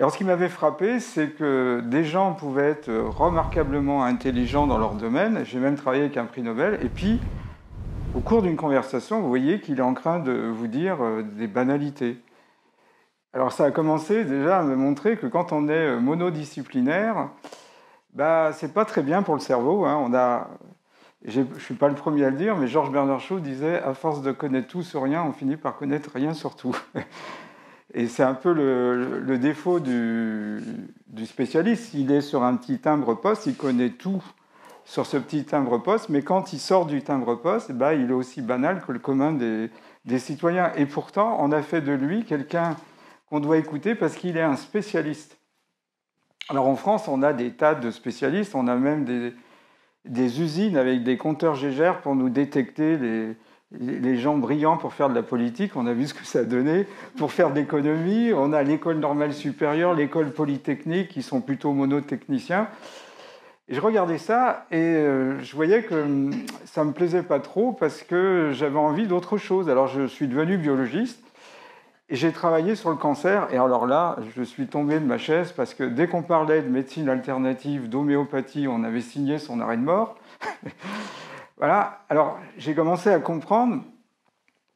Alors, ce qui m'avait frappé, c'est que des gens pouvaient être remarquablement intelligents dans leur domaine. J'ai même travaillé avec un prix Nobel. Et puis, au cours d'une conversation, vous voyez qu'il est en train de vous dire des banalités. Alors, ça a commencé déjà à me montrer que quand on est monodisciplinaire, c'est pas très bien pour le cerveau. Je ne suis pas le premier à le dire, mais Georges Bernard Shaw disait « À force de connaître tout sur rien, on finit par connaître rien sur tout ». Et c'est un peu le défaut du spécialiste. Il est sur un petit timbre-poste, il connaît tout sur ce petit timbre-poste, mais quand il sort du timbre-poste, il est aussi banal que le commun des citoyens. Et pourtant, on a fait de lui quelqu'un qu'on doit écouter parce qu'il est un spécialiste. Alors en France, on a des tas de spécialistes, on a même des usines avec des compteurs Gégère pour nous détecter les gens brillants pour faire de la politique. On a vu ce que ça a donné. Pour faire de l'économie, on a l'école normale supérieure, l'école polytechnique, qui sont plutôt monotechniciens. Et je regardais ça et je voyais que ça ne me plaisait pas trop parce que j'avais envie d'autre chose. Alors je suis devenu biologiste et j'ai travaillé sur le cancer. Et alors là, je suis tombé de ma chaise parce que dès qu'on parlait de médecine alternative, d'homéopathie, on avait signé son arrêt de mort. Voilà. Alors j'ai commencé à comprendre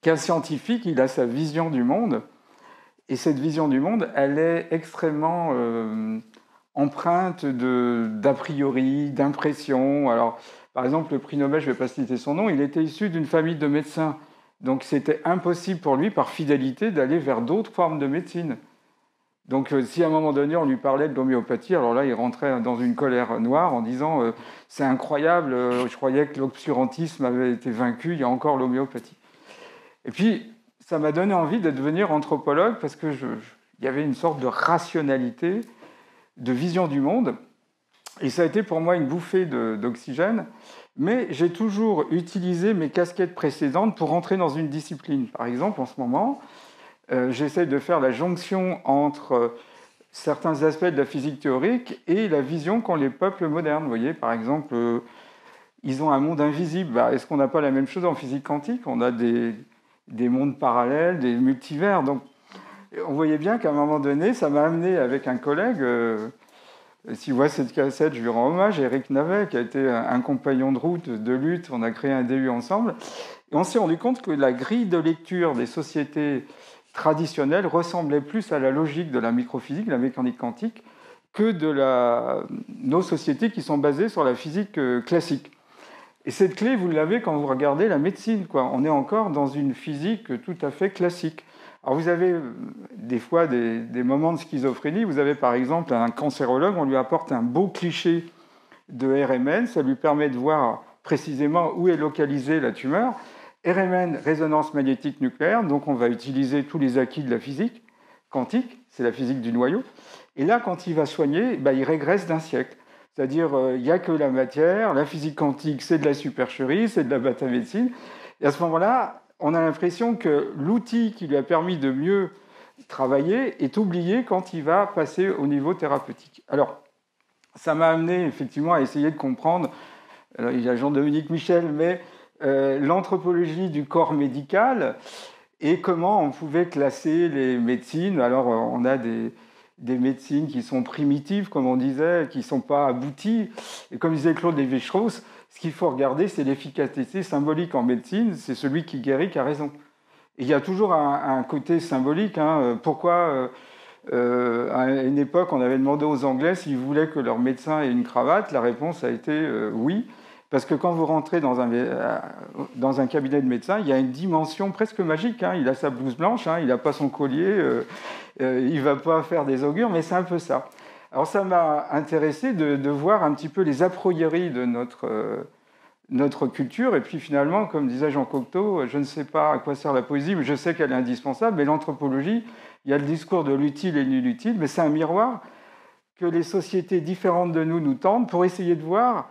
qu'un scientifique, il a sa vision du monde. Et cette vision du monde, elle est extrêmement empreinte d'a priori, d'impression. Alors, par exemple, le prix Nobel, je ne vais pas citer son nom, il était issu d'une famille de médecins. Donc, c'était impossible pour lui, par fidélité, d'aller vers d'autres formes de médecine. Donc, si à un moment donné, on lui parlait de l'homéopathie, alors là, il rentrait dans une colère noire en disant « C'est incroyable, je croyais que l'obscurantisme avait été vaincu, il y a encore l'homéopathie. » Et puis, ça m'a donné envie de devenir anthropologue parce qu'il y avait une sorte de rationalité, de vision du monde. Et ça a été pour moi une bouffée d'oxygène. Mais j'ai toujours utilisé mes casquettes précédentes pour rentrer dans une discipline. Par exemple, en ce moment, j'essaie de faire la jonction entre certains aspects de la physique théorique et la vision qu'ont les peuples modernes. Vous voyez, par exemple, ils ont un monde invisible. Est-ce qu'on n'a pas la même chose en physique quantique? On a des mondes parallèles, des multivers. Donc, on voyait bien qu'à un moment donné, ça m'a amené avec un collègue, si vous voyez cette cassette, je lui rends hommage, Eric Navet, qui a été un compagnon de route, de lutte, on a créé un DU ensemble, et on s'est rendu compte que la grille de lecture des sociétés traditionnelles ressemblait plus à la logique de la microphysique, la mécanique quantique, que nos sociétés qui sont basées sur la physique classique. Et cette clé, vous l'avez quand vous regardez la médecine, quoi. On est encore dans une physique tout à fait classique. Alors vous avez des fois des moments de schizophrénie. Vous avez par exemple un cancérologue, on lui apporte un beau cliché de RMN, ça lui permet de voir précisément où est localisée la tumeur. RMN, résonance magnétique nucléaire, donc on va utiliser tous les acquis de la physique quantique, c'est la physique du noyau. Et là, quand il va soigner, il régresse d'un siècle. C'est-à-dire, il n'y a que la matière, la physique quantique, c'est de la supercherie, c'est de la bêta-médecine. Et à ce moment-là, on a l'impression que l'outil qui lui a permis de mieux travailler est oublié quand il va passer au niveau thérapeutique. Alors, ça m'a amené effectivement à essayer de comprendre, alors, il y a Jean-Dominique Michel, mais l'anthropologie du corps médical et comment on pouvait classer les médecines. Alors, on a des médecines qui sont primitives, comme on disait, qui ne sont pas abouties. Et comme disait Claude Lévi-Strauss, ce qu'il faut regarder, c'est l'efficacité symbolique en médecine. C'est celui qui guérit qui a raison. Et il y a toujours un côté symbolique. Pourquoi, à une époque, on avait demandé aux Anglais s'ils voulaient que leur médecin ait une cravate? La réponse a été oui. Parce que quand vous rentrez dans un cabinet de médecin, il y a une dimension presque magique. Il a sa blouse blanche, il n'a pas son collier, il ne va pas faire des augures, mais c'est un peu ça. Alors ça m'a intéressé de voir un petit peu les a priori de notre culture. Et puis finalement, comme disait Jean Cocteau, je ne sais pas à quoi sert la poésie, mais je sais qu'elle est indispensable. Mais l'anthropologie, il y a le discours de l'utile et de l'inutile, mais c'est un miroir que les sociétés différentes de nous tendent pour essayer de voir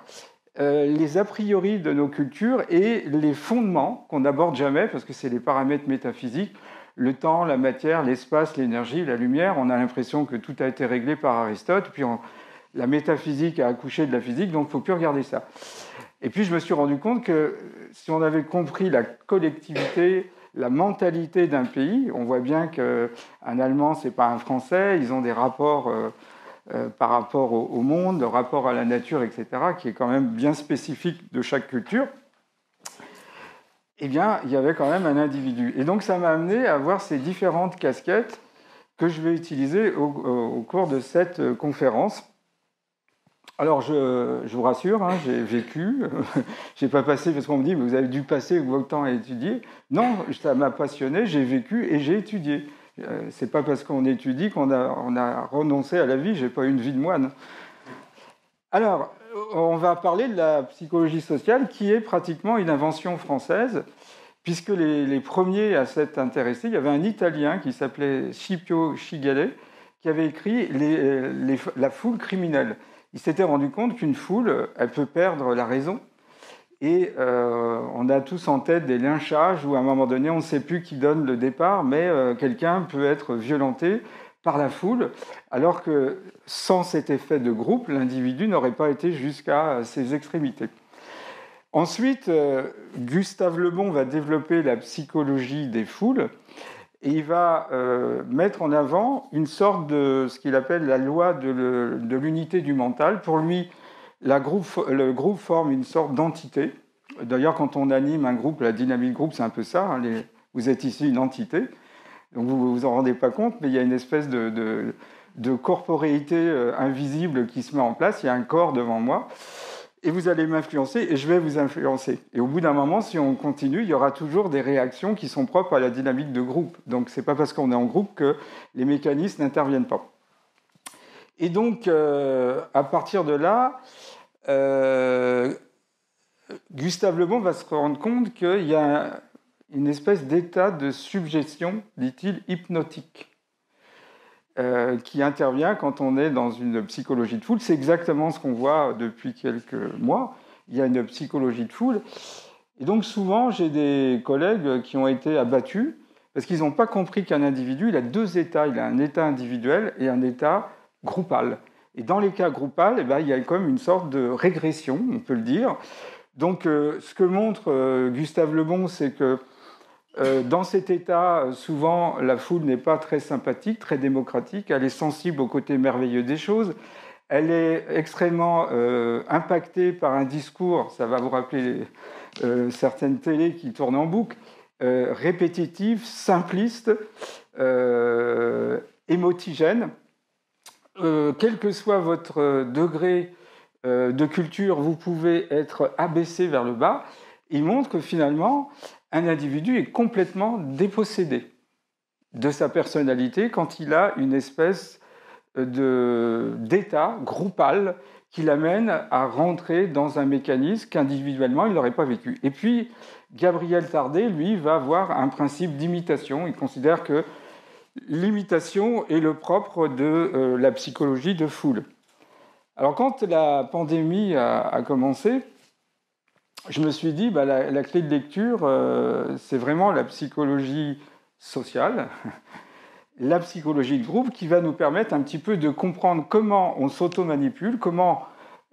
les a priori de nos cultures et les fondements qu'on n'aborde jamais, parce que c'est les paramètres métaphysiques, le temps, la matière, l'espace, l'énergie, la lumière. On a l'impression que tout a été réglé par Aristote, puis la métaphysique a accouché de la physique, donc il ne faut plus regarder ça. Et puis je me suis rendu compte que si on avait compris la collectivité, la mentalité d'un pays. On voit bien qu'un Allemand, ce n'est pas un Français, ils ont des rapports par rapport au monde, de rapport à la nature, etc., qui est quand même bien spécifique de chaque culture. Eh bien, il y avait quand même un individu. Et donc, ça m'a amené à voir ces différentes casquettes que je vais utiliser au cours de cette conférence. Alors, je vous rassure, hein, j'ai vécu, j'ai pas passé, parce qu'on me dit, mais vous avez dû passer votre temps à étudier. Non, ça m'a passionné, j'ai vécu et j'ai étudié. C'est pas parce qu'on étudie qu'on a renoncé à la vie, j'ai pas eu une vie de moine. Alors, on va parler de la psychologie sociale, qui est pratiquement une invention française, puisque les premiers à s'être intéressés, il y avait un Italien qui s'appelait Scipio Cigale, qui avait écrit La foule criminelle. Il s'était rendu compte qu'une foule, elle peut perdre la raison. Et on a tous en tête des lynchages où à un moment donné, on ne sait plus qui donne le départ, mais quelqu'un peut être violenté par la foule, alors que sans cet effet de groupe, l'individu n'aurait pas été jusqu'à ses extrémités. Ensuite, Gustave Le Bon va développer la psychologie des foules et il va mettre en avant une sorte de ce qu'il appelle la loi de l'unité du mental. Pour lui, le groupe forme une sorte d'entité. D'ailleurs, quand on anime un groupe, la dynamique groupe, c'est un peu ça. Hein, vous êtes ici une entité. Donc vous ne vous en rendez pas compte, mais il y a une espèce de corporéité invisible qui se met en place. Il y a un corps devant moi. Et vous allez m'influencer et je vais vous influencer. Et au bout d'un moment, si on continue, il y aura toujours des réactions qui sont propres à la dynamique de groupe. Donc ce n'est pas parce qu'on est en groupe que les mécanismes n'interviennent pas. Et donc, à partir de là, Gustave Le Bon va se rendre compte qu'il y a une espèce d'état de suggestion, dit-il, hypnotique. Qui intervient quand on est dans une psychologie de foule. C'est exactement ce qu'on voit depuis quelques mois. Il y a une psychologie de foule. Et donc souvent, j'ai des collègues qui ont été abattus parce qu'ils n'ont pas compris qu'un individu, il a deux états. Il a un état individuel et un état groupal. Et dans les cas groupal, il y a comme une sorte de régression, on peut le dire. Donc ce que montre Gustave Le Bon, c'est que dans cet état, souvent, la foule n'est pas très sympathique, très démocratique. Elle est sensible au côté merveilleux des choses. Elle est extrêmement impactée par un discours, ça va vous rappeler certaines télés qui tournent en boucle, répétitif, simpliste, émotigène. Quel que soit votre degré de culture, vous pouvez être abaissé vers le bas. Il montre que finalement, un individu est complètement dépossédé de sa personnalité quand il a une espèce d'état groupal qui l'amène à rentrer dans un mécanisme qu'individuellement il n'aurait pas vécu. Et puis, Gabriel Tardet, lui, va avoir un principe d'imitation. Il considère que l'imitation est le propre de la psychologie de foule. Alors, quand la pandémie a commencé, je me suis dit, la clé de lecture, c'est vraiment la psychologie sociale, la psychologie de groupe, qui va nous permettre un petit peu de comprendre comment on s'auto-manipule, comment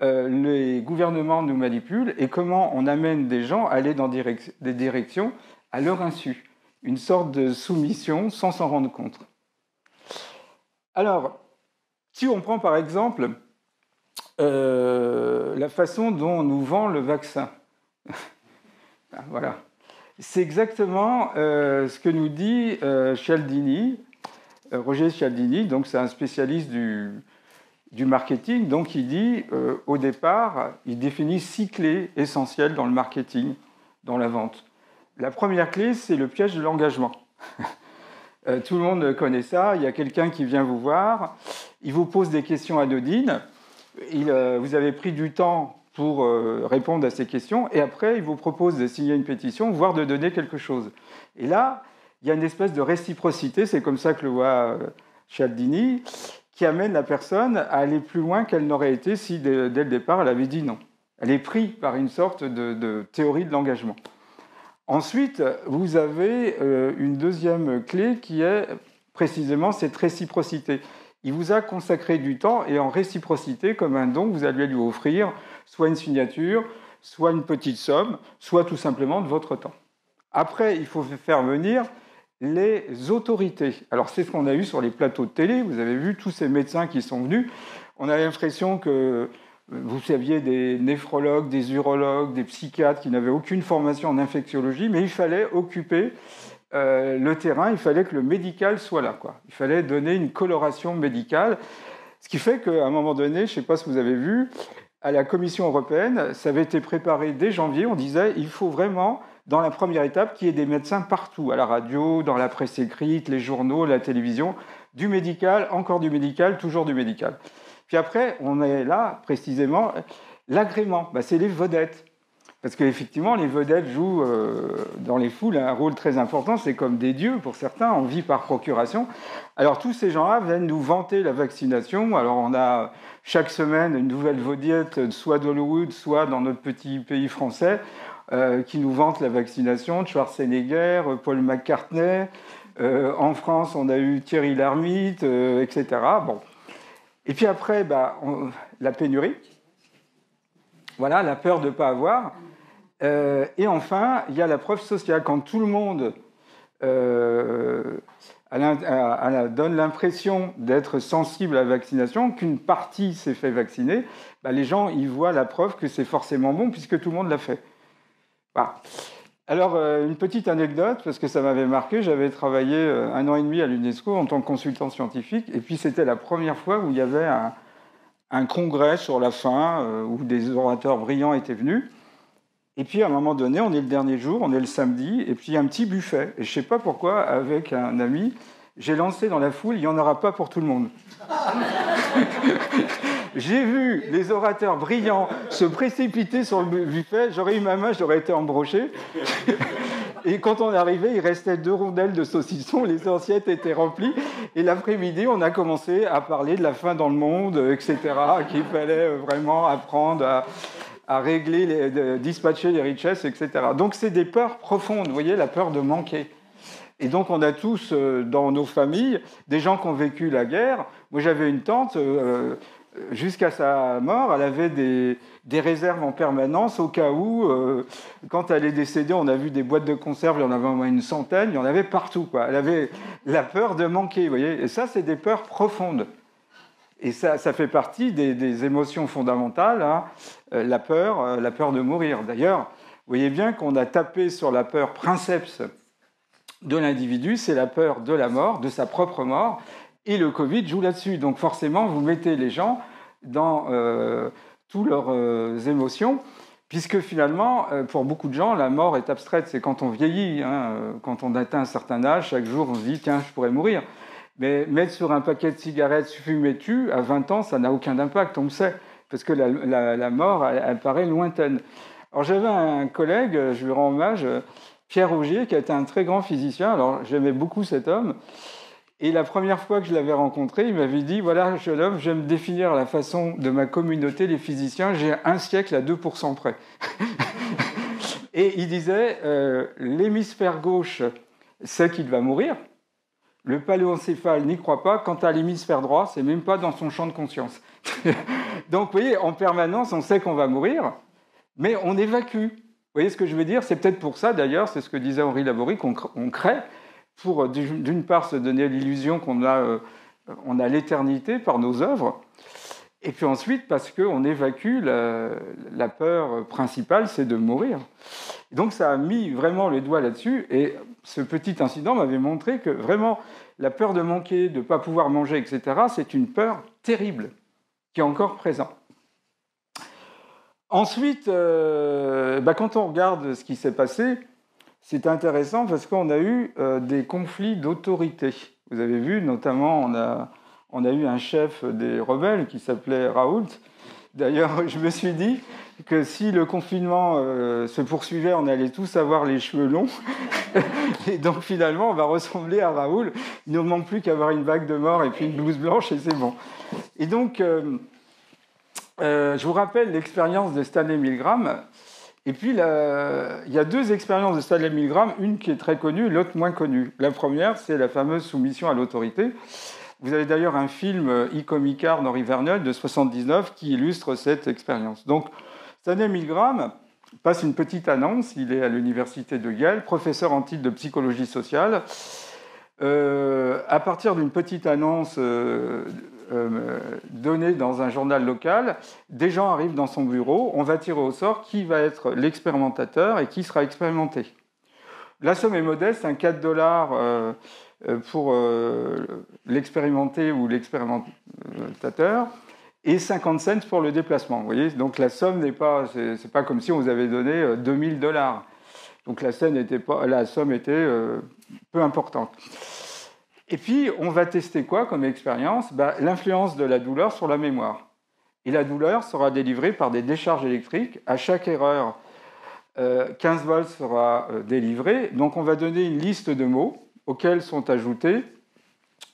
les gouvernements nous manipulent et comment on amène des gens à aller dans des directions à leur insu. Une sorte de soumission sans s'en rendre compte. Alors, si on prend par exemple la façon dont on nous vend le vaccin, voilà. C'est exactement ce que nous dit Cialdini, Roger Cialdini, donc c'est un spécialiste du marketing. Donc il dit, au départ, il définit 6 clés essentielles dans le marketing, dans la vente. La première clé, c'est le piège de l'engagement. Tout le monde connaît ça. Il y a quelqu'un qui vient vous voir, il vous pose des questions anodines, vous avez pris du temps pour répondre à ces questions, et après, il vous propose de signer une pétition, voire de donner quelque chose. Et là, il y a une espèce de réciprocité, c'est comme ça que le voit Cialdini, qui amène la personne à aller plus loin qu'elle n'aurait été si, dès le départ, elle avait dit non. Elle est prise par une sorte de théorie de l'engagement. Ensuite, vous avez une deuxième clé qui est précisément cette réciprocité. Il vous a consacré du temps et en réciprocité, comme un don, vous allez lui offrir soit une signature, soit une petite somme, soit tout simplement de votre temps. Après, il faut faire venir les autorités. Alors, c'est ce qu'on a eu sur les plateaux de télé. Vous avez vu tous ces médecins qui sont venus. On a l'impression que vous saviez des néphrologues, des urologues, des psychiatres qui n'avaient aucune formation en infectiologie, mais il fallait occuper le terrain, il fallait que le médical soit là, quoi. Il fallait donner une coloration médicale, ce qui fait qu'à un moment donné, je ne sais pas si vous avez vu, à la Commission européenne, ça avait été préparé dès janvier, on disait il faut vraiment, dans la première étape, qu'il y ait des médecins partout, à la radio, dans la presse écrite, les journaux, la télévision, du médical, encore du médical, toujours du médical. Puis après, on est là, précisément, l'agrément, c'est les vedettes. Parce qu'effectivement, les vedettes jouent dans les foules un rôle très important. C'est comme des dieux pour certains, on vit par procuration. Alors tous ces gens-là viennent nous vanter la vaccination. Alors on a chaque semaine une nouvelle vedette, soit d'Hollywood, soit dans notre petit pays français, qui nous vante la vaccination. Schwarzenegger, Paul McCartney. En France, on a eu Thierry Lhermitte, etc. Bon. Et puis après, la pénurie. Voilà, la peur de ne pas avoir. Et enfin, il y a la preuve sociale. Quand tout le monde donne l'impression d'être sensible à la vaccination, qu'une partie s'est fait vacciner, les gens ils voient la preuve que c'est forcément bon puisque tout le monde l'a fait. Voilà. Alors, une petite anecdote, parce que ça m'avait marqué, j'avais travaillé 1 an et demi à l'UNESCO en tant que consultant scientifique, et puis c'était la première fois où il y avait un congrès sur la faim, où des orateurs brillants étaient venus. Et puis, à un moment donné, on est le dernier jour, on est le samedi, et puis il y a un petit buffet. Et je ne sais pas pourquoi, avec un ami, j'ai lancé dans la foule, il n'y en aura pas pour tout le monde. J'ai vu les orateurs brillants se précipiter sur le buffet, j'aurais eu ma main, j'aurais été embroché. Et quand on est arrivé, il restait 2 rondelles de saucisson, les assiettes étaient remplies. Et l'après-midi, on a commencé à parler de la faim dans le monde, etc., qu'il fallait vraiment apprendre à régler, dispatcher les richesses, etc. Donc c'est des peurs profondes, vous voyez, la peur de manquer. Et donc on a tous dans nos familles des gens qui ont vécu la guerre. Moi j'avais une tante, jusqu'à sa mort, elle avait des réserves en permanence au cas où, quand elle est décédée, on a vu des boîtes de conserve, il y en avait au moins une centaine, il y en avait partout, quoi. Elle avait la peur de manquer, vous voyez. Et ça, c'est des peurs profondes. Et ça fait partie des émotions fondamentales, hein. La peur de mourir. D'ailleurs, vous voyez bien qu'on a tapé sur la peur princeps de l'individu, c'est la peur de la mort, de sa propre mort, et le Covid joue là-dessus. Donc forcément, vous mettez les gens dans toutes leurs émotions, puisque finalement, pour beaucoup de gens, la mort est abstraite. C'est quand on vieillit, hein, quand on atteint un certain âge, chaque jour, on se dit « tiens, je pourrais mourir ». Mais mettre sur un paquet de cigarettes, fumer-tu, à 20 ans, ça n'a aucun impact, on le sait, parce que la mort, elle paraît lointaine. Alors j'avais un collègue, je lui rends hommage, Pierre Augier, qui a été un très grand physicien. Alors j'aimais beaucoup cet homme. Et la première fois que je l'avais rencontré, il m'avait dit « Voilà, jeune homme, je vais me définir la façon de ma communauté, les physiciens, j'ai un siècle à 2% près. » Et il disait l'hémisphère gauche sait qu'il va mourir. Le paléoencéphale n'y croit pas. Quant à l'hémisphère droit, c'est même pas dans son champ de conscience. Donc, vous voyez, en permanence, on sait qu'on va mourir, mais on évacue. Vous voyez ce que je veux dire? C'est peut-être pour ça, d'ailleurs, c'est ce que disait Henri Laborie, qu'on crée, pour, d'une part, se donner l'illusion qu'on a, on a l'éternité par nos œuvres, et puis ensuite, parce qu'on évacue la peur principale, c'est de mourir. Donc ça a mis vraiment le doigt là-dessus, et ce petit incident m'avait montré que vraiment, la peur de manquer, de ne pas pouvoir manger, etc., c'est une peur terrible, qui est encore présente. Ensuite, quand on regarde ce qui s'est passé, c'est intéressant parce qu'on a eu des conflits d'autorité. Vous avez vu, notamment, on a eu un chef des rebelles qui s'appelait Raoult. D'ailleurs, je me suis dit que si le confinement se poursuivait, on allait tous avoir les cheveux longs. Et donc, finalement, on va ressembler à Raoult. Il ne nous manque plus qu'avoir une bague de mort et puis une blouse blanche et c'est bon. Et donc, je vous rappelle l'expérience de Stanley Milgram. Et puis, il y a 2 expériences de Stanley Milgram, une qui est très connue, l'autre moins connue. La première, c'est la fameuse soumission à l'autorité. Vous avez d'ailleurs un film, Icomicard d'Henri Verneuil, de 1979, qui illustre cette expérience. Donc, Stanley Milgram, passe une petite annonce. Il est à l'université de Yale, professeur en titre de psychologie sociale. À partir d'une petite annonce donnée dans un journal local, des gens arrivent dans son bureau. On va tirer au sort qui va être l'expérimentateur et qui sera expérimenté. La somme est modeste, un $4 pour l'expérimenté ou l'expérimentateur, et 50 cents pour le déplacement. Vous voyez, donc la somme n'est pas, c'est pas comme si on vous avait donné $2000. Donc la somme était peu importante. Et puis on va tester quoi comme expérience? L'influence de la douleur sur la mémoire. Et la douleur sera délivrée par des décharges électriques. À chaque erreur, 15 volts sera délivré. Donc on va donner une liste de mots auxquels sont ajoutés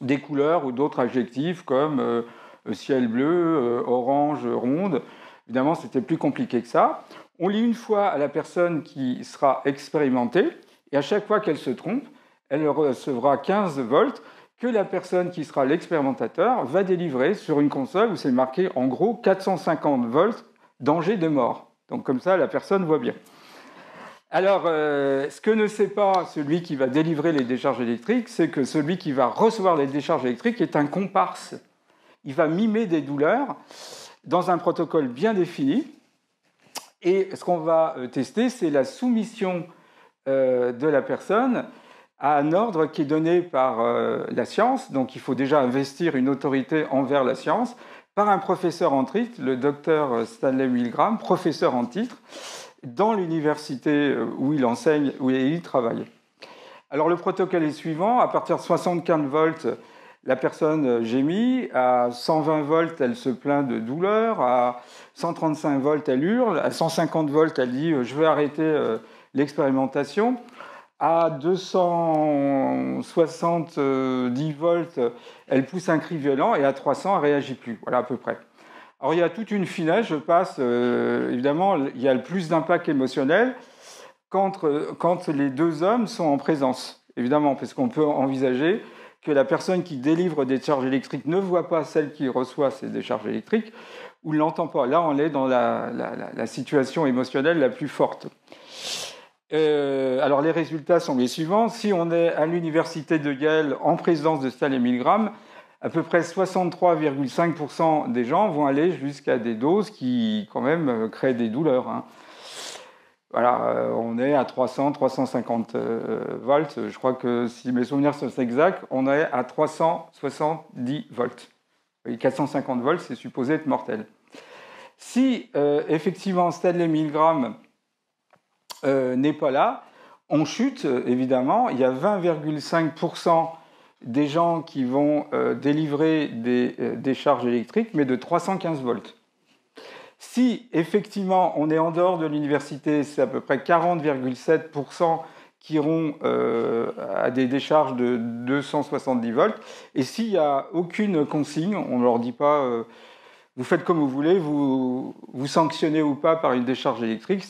des couleurs ou d'autres adjectifs comme ciel bleu, orange, ronde. Évidemment, c'était plus compliqué que ça. On lit une fois à la personne qui sera expérimentée, et à chaque fois qu'elle se trompe, elle recevra 15 volts que la personne qui sera l'expérimentateur va délivrer sur une console où c'est marqué en gros 450 volts, danger de mort. Donc comme ça, la personne voit bien. Alors, ce que ne sait pas celui qui va délivrer les décharges électriques, c'est que celui qui va recevoir les décharges électriques est un comparse. Il va mimer des douleurs dans un protocole bien défini. Et ce qu'on va tester, c'est la soumission de la personne à un ordre qui est donné par la science. Donc, il faut déjà investir une autorité envers la science par un professeur en titre, le docteur Stanley Milgram, professeur en titre, dans l'université où il enseigne, où il travaille. Alors le protocole est suivant, à partir de 75 volts, la personne gémit, à 120 volts, elle se plaint de douleur, à 135 volts, elle hurle, à 150 volts, elle dit « je veux arrêter l'expérimentation », à 270 volts, elle pousse un cri violent, et à 300, elle ne réagit plus. Voilà à peu près. Alors il y a toute une finesse, je passe, évidemment, il y a le plus d'impact émotionnel quand les deux hommes sont en présence, évidemment, parce qu'on peut envisager que la personne qui délivre des décharges électriques ne voit pas celle qui reçoit ces décharges électriques ou ne l'entend pas. Là, on est dans la situation émotionnelle la plus forte. Alors les résultats sont les suivants. Si on est à l'université de Yale en présence de Stanley Milgram, à peu près 63,5% des gens vont aller jusqu'à des doses qui, quand même, créent des douleurs. Hein. Voilà, on est à 300, 350 volts. Je crois que, si mes souvenirs sont exacts, on est à 370 volts. Et 450 volts, c'est supposé être mortel. Si, effectivement, Stanley Milgram n'est pas là, on chute, évidemment. Il y a 20,5% des gens qui vont délivrer des charges électriques, mais de 315 volts. Si, effectivement, on est en dehors de l'université, c'est à peu près 40,7% qui iront à des décharges de 270 volts. Et s'il n'y a aucune consigne, on ne leur dit pas vous faites comme vous voulez, vous sanctionnez ou pas par une décharge électrique,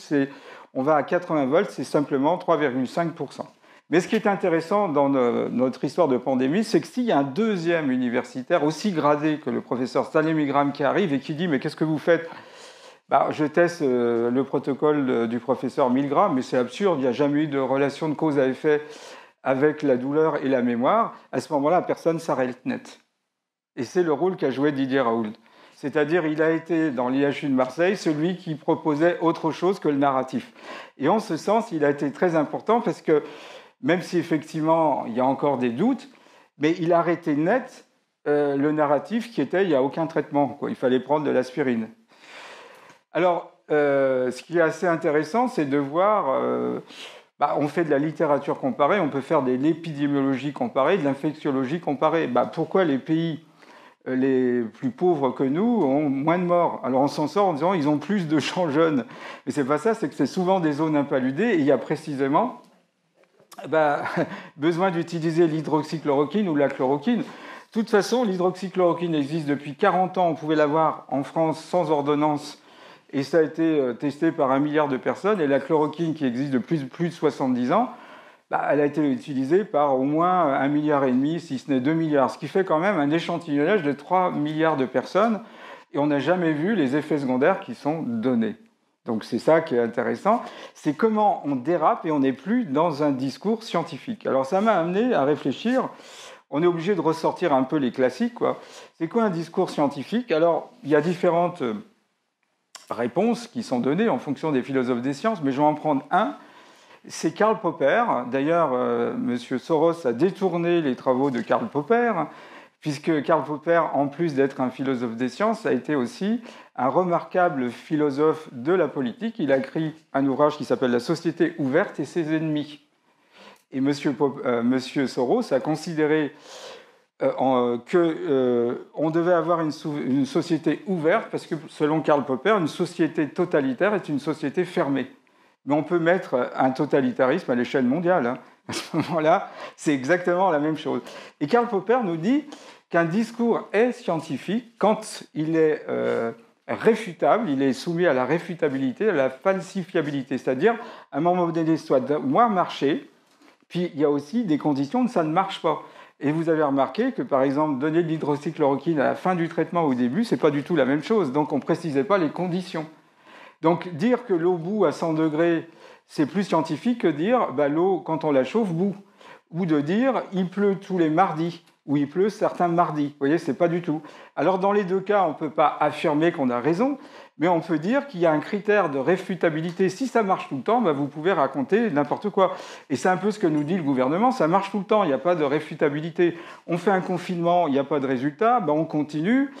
on va à 80 volts, c'est simplement 3,5%. Mais ce qui est intéressant dans notre histoire de pandémie, c'est que s'il y a un deuxième universitaire aussi gradé que le professeur Stanley Milgram qui arrive et qui dit « mais qu'est-ce que vous faites ?» Je teste le protocole du professeur Milgram, mais c'est absurde, il n'y a jamais eu de relation de cause à effet avec la douleur et la mémoire. À ce moment-là, la personne s'arrête net. Et c'est le rôle qu'a joué Didier Raoult. C'est-à-dire, il a été, dans l'IHU de Marseille, celui qui proposait autre chose que le narratif. Et en ce sens, il a été très important parce que, même si effectivement, il y a encore des doutes, mais il a arrêté net le narratif qui était « il n'y a aucun traitement, quoi. Il fallait prendre de l'aspirine ». Alors, ce qui est assez intéressant, c'est de voir... on fait de la littérature comparée, on peut faire de l'épidémiologie comparée, de l'infectiologie comparée. Pourquoi les pays les plus pauvres que nous ont moins de morts? Alors on s'en sort en disant ils ont plus de gens jeunes. Mais c'est pas ça, c'est que c'est souvent des zones impaludées et il y a précisément besoin d'utiliser l'hydroxychloroquine ou la chloroquine. De toute façon, l'hydroxychloroquine existe depuis 40 ans. On pouvait l'avoir en France sans ordonnance et ça a été testé par 1 milliard de personnes. Et la chloroquine qui existe depuis plus de 70 ans, elle a été utilisée par au moins 1,5 milliard, si ce n'est 2 milliards, ce qui fait quand même un échantillonnage de 3 milliards de personnes, et on n'a jamais vu les effets secondaires qui sont donnés. Donc c'est ça qui est intéressant, c'est comment on dérape et on n'est plus dans un discours scientifique. Alors ça m'a amené à réfléchir, on est obligé de ressortir un peu les classiques, quoi. C'est quoi un discours scientifique? Alors il y a différentes réponses qui sont données en fonction des philosophes des sciences, mais je vais en prendre un. C'est Karl Popper. D'ailleurs, M. Soros a détourné les travaux de Karl Popper, puisque Karl Popper, en plus d'être un philosophe des sciences, a été aussi un remarquable philosophe de la politique. Il a écrit un ouvrage qui s'appelle La société ouverte et ses ennemis. Et M. Soros a considéré qu'on devait avoir une société ouverte, parce que selon Karl Popper, une société totalitaire est une société fermée. Mais on peut mettre un totalitarisme à l'échelle mondiale. Hein. À ce moment-là, c'est exactement la même chose. Et Karl Popper nous dit qu'un discours est scientifique quand il est réfutable, il est soumis à la réfutabilité, à la falsifiabilité. C'est-à-dire, à un moment donné, ça doit marcher, puis il y a aussi des conditions où ça ne marche pas. Et vous avez remarqué que, par exemple, donner de l'hydroxychloroquine à la fin du traitement ou au début, ce n'est pas du tout la même chose. Donc, on ne précisait pas les conditions. Donc, dire que l'eau bout à 100 degrés, c'est plus scientifique que dire l'eau, quand on la chauffe, bout. Ou de dire il pleut tous les mardis, ou il pleut certains mardis. Vous voyez, c'est pas du tout. Alors, dans les deux cas, on ne peut pas affirmer qu'on a raison, mais on peut dire qu'il y a un critère de réfutabilité. Si ça marche tout le temps, vous pouvez raconter n'importe quoi. Et c'est un peu ce que nous dit le gouvernement, ça marche tout le temps, il n'y a pas de réfutabilité. On fait un confinement, il n'y a pas de résultat, on continue.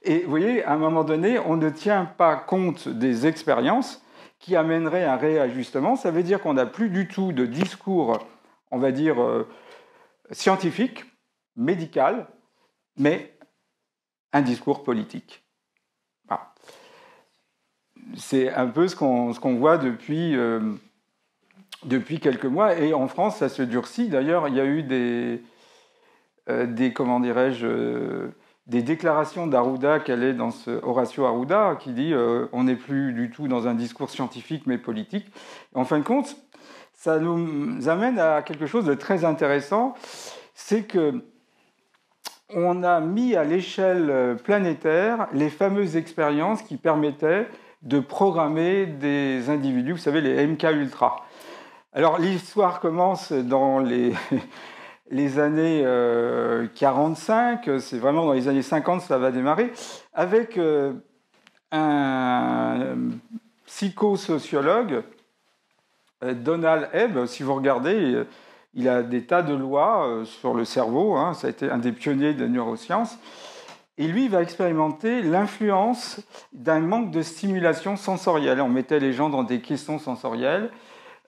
Et vous voyez, à un moment donné, on ne tient pas compte des expériences qui amèneraient un réajustement. Ça veut dire qu'on n'a plus du tout de discours, on va dire, scientifique, médical, mais un discours politique. Voilà. C'est un peu ce qu'on voit depuis quelques mois. Et en France, ça se durcit. D'ailleurs, il y a eu des déclarations d'Arruda, qu'elle est dans Horacio Arruda, qui dit on n'est plus du tout dans un discours scientifique, mais politique. Et en fin de compte, ça nous amène à quelque chose de très intéressant, c'est que on a mis à l'échelle planétaire les fameuses expériences qui permettaient de programmer des individus, vous savez, les MK Ultra. Alors l'histoire commence dans les années 45, c'est vraiment dans les années 50 ça va démarrer, avec un psychosociologue, Donald Hebb. Si vous regardez, il a des tas de lois sur le cerveau, hein, ça a été un des pionniers des neurosciences. Et lui, il va expérimenter l'influence d'un manque de stimulation sensorielle. On mettait les gens dans des caissons sensoriels,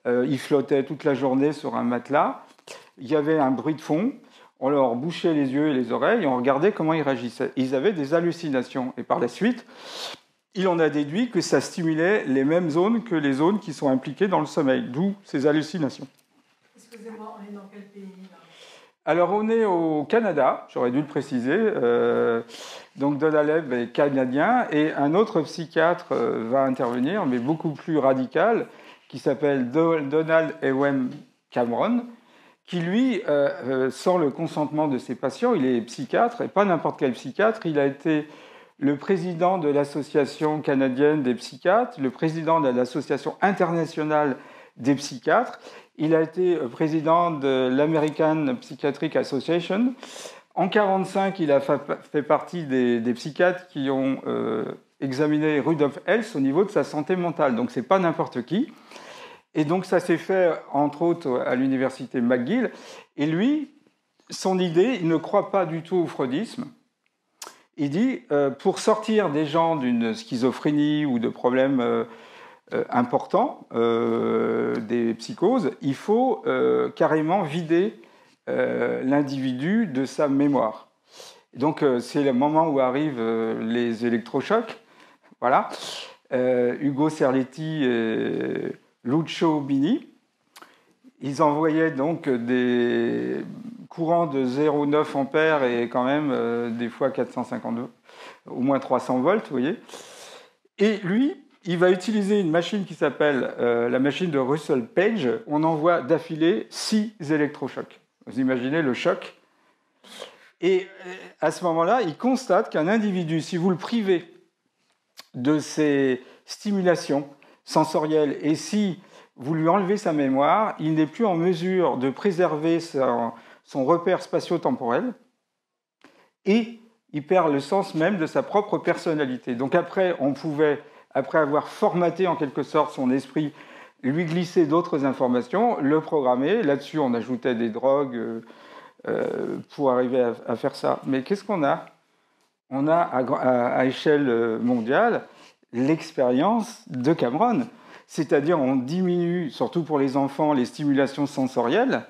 ils flottaient toute la journée sur un matelas, il y avait un bruit de fond, on leur bouchait les yeux et les oreilles, et on regardait comment ils réagissaient. Ils avaient des hallucinations. Et par la suite, il en a déduit que ça stimulait les mêmes zones que les zones qui sont impliquées dans le sommeil, d'où ces hallucinations. Excusez-moi, on est dans quel pays là ? Alors, on est au Canada, j'aurais dû le préciser. Donc, Donald Hebb est canadien. Et un autre psychiatre va intervenir, mais beaucoup plus radical, qui s'appelle Donald Ewen Cameron, qui, lui, sans le consentement de ses patients, il est psychiatre, et pas n'importe quel psychiatre. Il a été le président de l'Association canadienne des psychiatres, le président de l'Association internationale des psychiatres. Il a été président de l'American Psychiatric Association. En 1945, il a fait partie des psychiatres qui ont examiné Rudolf Hess au niveau de sa santé mentale. Donc, ce n'est pas n'importe qui. Et donc, ça s'est fait, entre autres, à l'université McGill. Et lui, son idée, il ne croit pas du tout au freudisme. Il dit, pour sortir des gens d'une schizophrénie ou de problèmes importants, des psychoses, il faut carrément vider l'individu de sa mémoire. Donc, c'est le moment où arrivent les électrochocs. Voilà. Ugo Cerletti et Lucio Bini. Ils envoyaient donc des courants de 0,9 ampères et quand même des fois 450, au moins 300 volts, vous voyez. Et lui, il va utiliser une machine qui s'appelle la machine de Russell Page. On envoie d'affilée 6 électrochocs. Vous imaginez le choc. Et à ce moment-là, il constate qu'un individu, si vous le privez de ces stimulations, sensorielle. Et si vous lui enlevez sa mémoire, il n'est plus en mesure de préserver son repère spatio-temporel et il perd le sens même de sa propre personnalité. Donc après, on pouvait, après avoir formaté en quelque sorte son esprit, lui glisser d'autres informations, le programmer. Là-dessus, on ajoutait des drogues pour arriver à faire ça. Mais qu'est-ce qu'on a ? On a à échelle mondiale l'expérience de Cameron. C'est-à-dire on diminue, surtout pour les enfants, les stimulations sensorielles.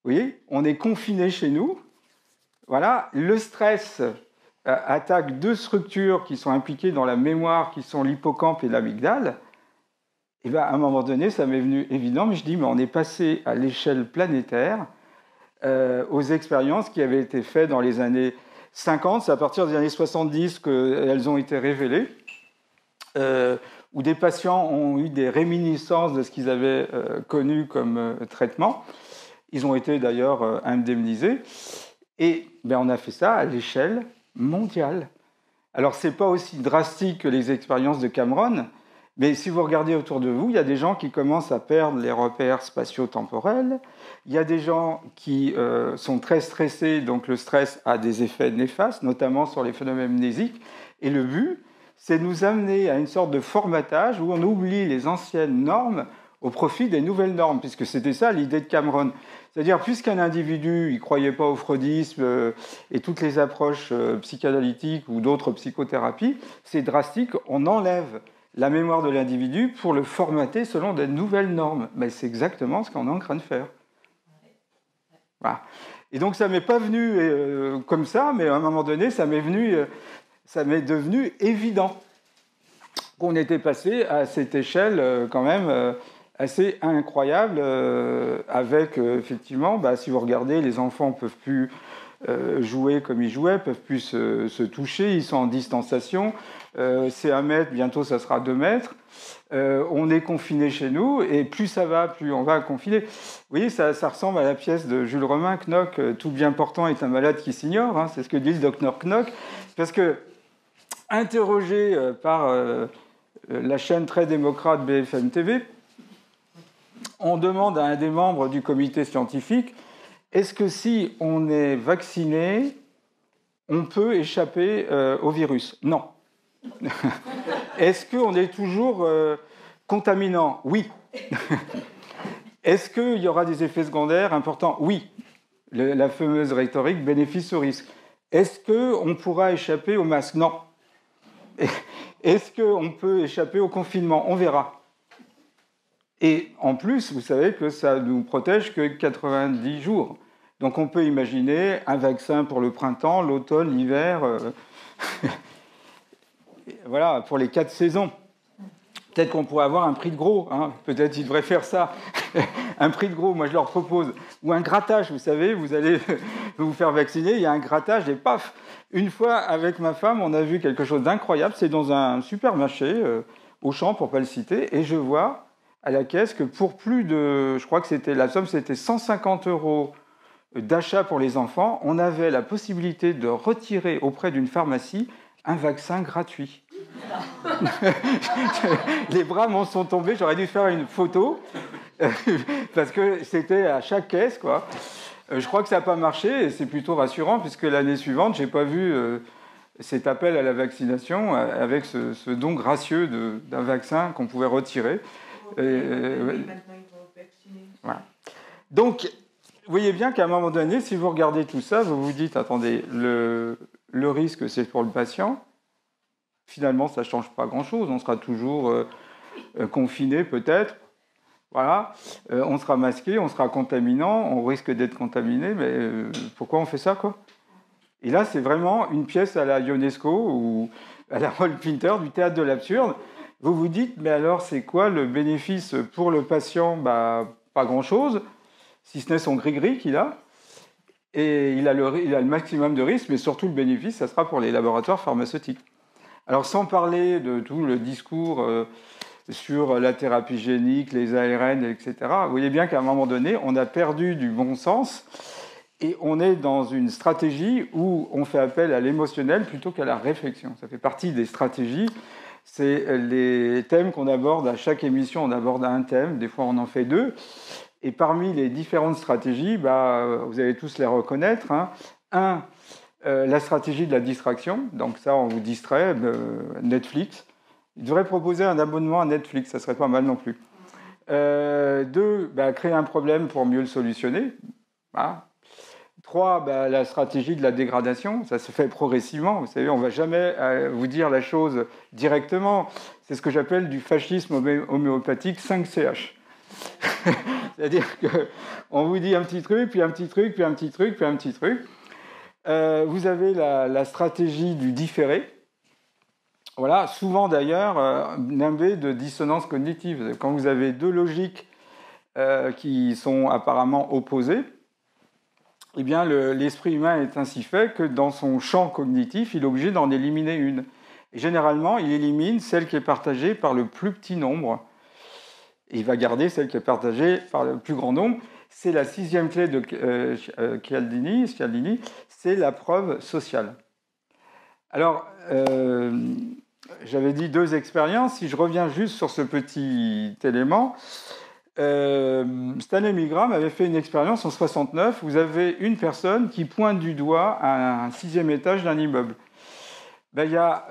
Vous voyez, on est confiné chez nous. Voilà, le stress attaque deux structures qui sont impliquées dans la mémoire, qui sont l'hippocampe et l'amygdale. Et bien, à un moment donné, ça m'est venu évident, mais je dis, mais on est passé à l'échelle planétaire aux expériences qui avaient été faites dans les années 50, c'est à partir des années 70 qu'elles ont été révélées, où des patients ont eu des réminiscences de ce qu'ils avaient connu comme traitement. Ils ont été d'ailleurs indemnisés. Et ben, on a fait ça à l'échelle mondiale. Alors, ce n'est pas aussi drastique que les expériences de Cameron, mais si vous regardez autour de vous, il y a des gens qui commencent à perdre les repères spatio-temporels. Il y a des gens qui sont très stressés, donc le stress a des effets néfastes, notamment sur les phénomènes mnésiques. Et le but, c'est de nous amener à une sorte de formatage où on oublie les anciennes normes au profit des nouvelles normes, puisque c'était ça l'idée de Cameron. C'est-à-dire, puisqu'un individu ne croyait pas au freudisme et toutes les approches psychanalytiques ou d'autres psychothérapies, c'est drastique, on enlève la mémoire de l'individu pour le formater selon de nouvelles normes. Mais c'est exactement ce qu'on est en train de faire. Voilà. Et donc, ça ne m'est pas venu comme ça, mais à un moment donné, ça m'est devenu évident qu'on était passé à cette échelle quand même assez incroyable, avec effectivement, si vous regardez, les enfants ne peuvent plus jouer comme ils jouaient, ne peuvent plus se toucher, ils sont en distanciation, c'est 1 mètre, bientôt ça sera 2 mètres, on est confiné chez nous, et plus ça va, plus on va confiner. Vous voyez, ça ressemble à la pièce de Jules Romain, Knock, tout bien portant est un malade qui s'ignore, hein, c'est ce que dit le docteur Knock, parce que, interrogé par la chaîne très démocrate BFM TV, on demande à un des membres du comité scientifique, est-ce que si on est vacciné, on peut échapper au virus ? Non. Est-ce qu'on est toujours contaminant ? Oui. Est-ce qu'il y aura des effets secondaires importants ? Oui. La fameuse rhétorique bénéfice au risque. Est-ce qu'on pourra échapper au masque ? Non. Est-ce qu'on peut échapper au confinement ? On verra. Et en plus, vous savez que ça ne nous protège que 90 jours. Donc on peut imaginer un vaccin pour le printemps, l'automne, l'hiver, voilà, pour les 4 saisons. Peut-être qu'on pourrait avoir un prix de gros, hein. Peut-être qu'ils devraient faire ça. Un prix de gros, moi je leur propose. Ou un grattage, vous savez, vous allez vous faire vacciner, il y a un grattage et paf. Une fois, avec ma femme, on a vu quelque chose d'incroyable. C'est dans un supermarché, Auchan pour ne pas le citer, et je vois à la caisse que pour plus de, je crois que la somme c'était 150 € d'achat pour les enfants, on avait la possibilité de retirer auprès d'une pharmacie un vaccin gratuit. Les bras m'en sont tombés, j'aurais dû faire une photo, parce que c'était à chaque caisse, quoi. Je crois que ça n'a pas marché, et c'est plutôt rassurant, puisque l'année suivante, je n'ai pas vu cet appel à la vaccination avec ce don gracieux d'un vaccin qu'on pouvait retirer. Voilà. Donc, vous voyez bien qu'à un moment donné, si vous regardez tout ça, vous vous dites, attendez, le risque, c'est pour le patient. Finalement, ça ne change pas grand-chose. On sera toujours confiné, peut-être. Voilà. On sera masqué, on sera contaminant, on risque d'être contaminé, mais pourquoi on fait ça, quoi ? Et là, c'est vraiment une pièce à la Ionesco ou à la Paul Pinter du théâtre de l'absurde. Vous vous dites, mais alors, c'est quoi le bénéfice pour le patient ? Pas grand-chose, si ce n'est son gris-gris qu'il a. Et il a le maximum de risques, mais surtout le bénéfice, ça sera pour les laboratoires pharmaceutiques. Alors, sans parler de tout le discours sur la thérapie génique, les ARN, etc., vous voyez bien qu'à un moment donné, on a perdu du bon sens et on est dans une stratégie où on fait appel à l'émotionnel plutôt qu'à la réflexion. Ça fait partie des stratégies C'est les thèmes qu'on aborde à chaque émission. On aborde un thème, des fois on en fait 2. Et parmi les différentes stratégies, vous allez tous les reconnaître. Hein. La stratégie de la distraction. Donc ça, on vous distrait. Netflix. Il devrait proposer un abonnement à Netflix, ça serait pas mal non plus. 2, créer un problème pour mieux le solutionner. 3, la stratégie de la dégradation, ça se fait progressivement. Vous savez, on ne va jamais vous dire la chose directement. C'est ce que j'appelle du fascisme homéopathique 5CH. C'est-à-dire qu'on vous dit un petit truc, puis un petit truc, puis un petit truc, puis un petit truc. Vous avez la stratégie du différé. Voilà, souvent d'ailleurs, nimbé de dissonance cognitive. Quand vous avez 2 logiques qui sont apparemment opposées, eh bien, l'esprit humain est ainsi fait que dans son champ cognitif, il est obligé d'en éliminer une. Et généralement, il élimine celle qui est partagée par le plus petit nombre. Et il va garder celle qui est partagée par le plus grand nombre. C'est la 6e clé de Cialdini, c'est la preuve sociale. Alors, j'avais dit 2 expériences. Si je reviens juste sur ce petit élément, Stanley Milgram avait fait une expérience en 69. Vous avez une personne qui pointe du doigt à un 6e étage d'un immeuble. Il y a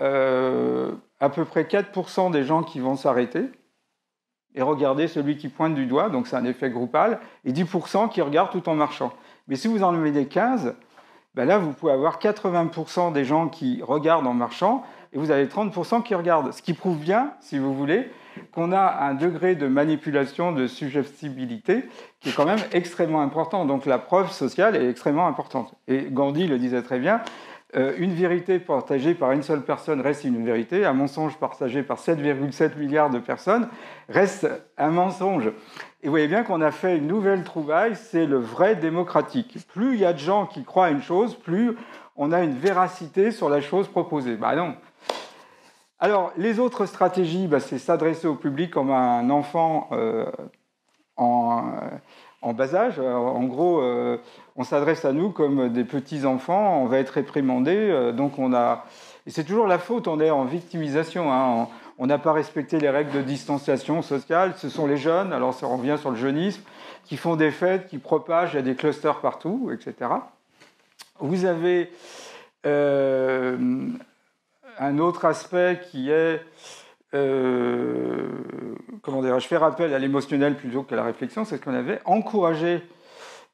à peu près 4% des gens qui vont s'arrêter et regarder celui qui pointe du doigt, donc c'est un effet groupal, et 10% qui regardent tout en marchant. Mais si vous en mettez 15, là vous pouvez avoir 80% des gens qui regardent en marchant, et vous avez 30% qui regardent. Ce qui prouve bien, si vous voulez, qu'on a un degré de manipulation, de suggestibilité qui est quand même extrêmement important. Donc la preuve sociale est extrêmement importante. Et Gandhi le disait très bien, une vérité partagée par une seule personne reste une vérité, un mensonge partagé par 7,7 milliards de personnes reste un mensonge. Et vous voyez bien qu'on a fait une nouvelle trouvaille, c'est le vrai démocratique. Plus il y a de gens qui croient à une chose, plus on a une véracité sur la chose proposée. Non. Alors, les autres stratégies, c'est s'adresser au public comme un enfant en bas âge. En gros, on s'adresse à nous comme des petits-enfants, on va être réprimandés. Et c'est toujours la faute, on est en victimisation. Hein. On n'a pas respecté les règles de distanciation sociale. Ce sont les jeunes, alors ça revient sur le jeunisme, qui font des fêtes, qui propagent, il y a des clusters partout, etc. Vous avez un autre aspect qui est, je fais rappel à l'émotionnel plutôt qu'à la réflexion, c'est ce qu'on avait encouragé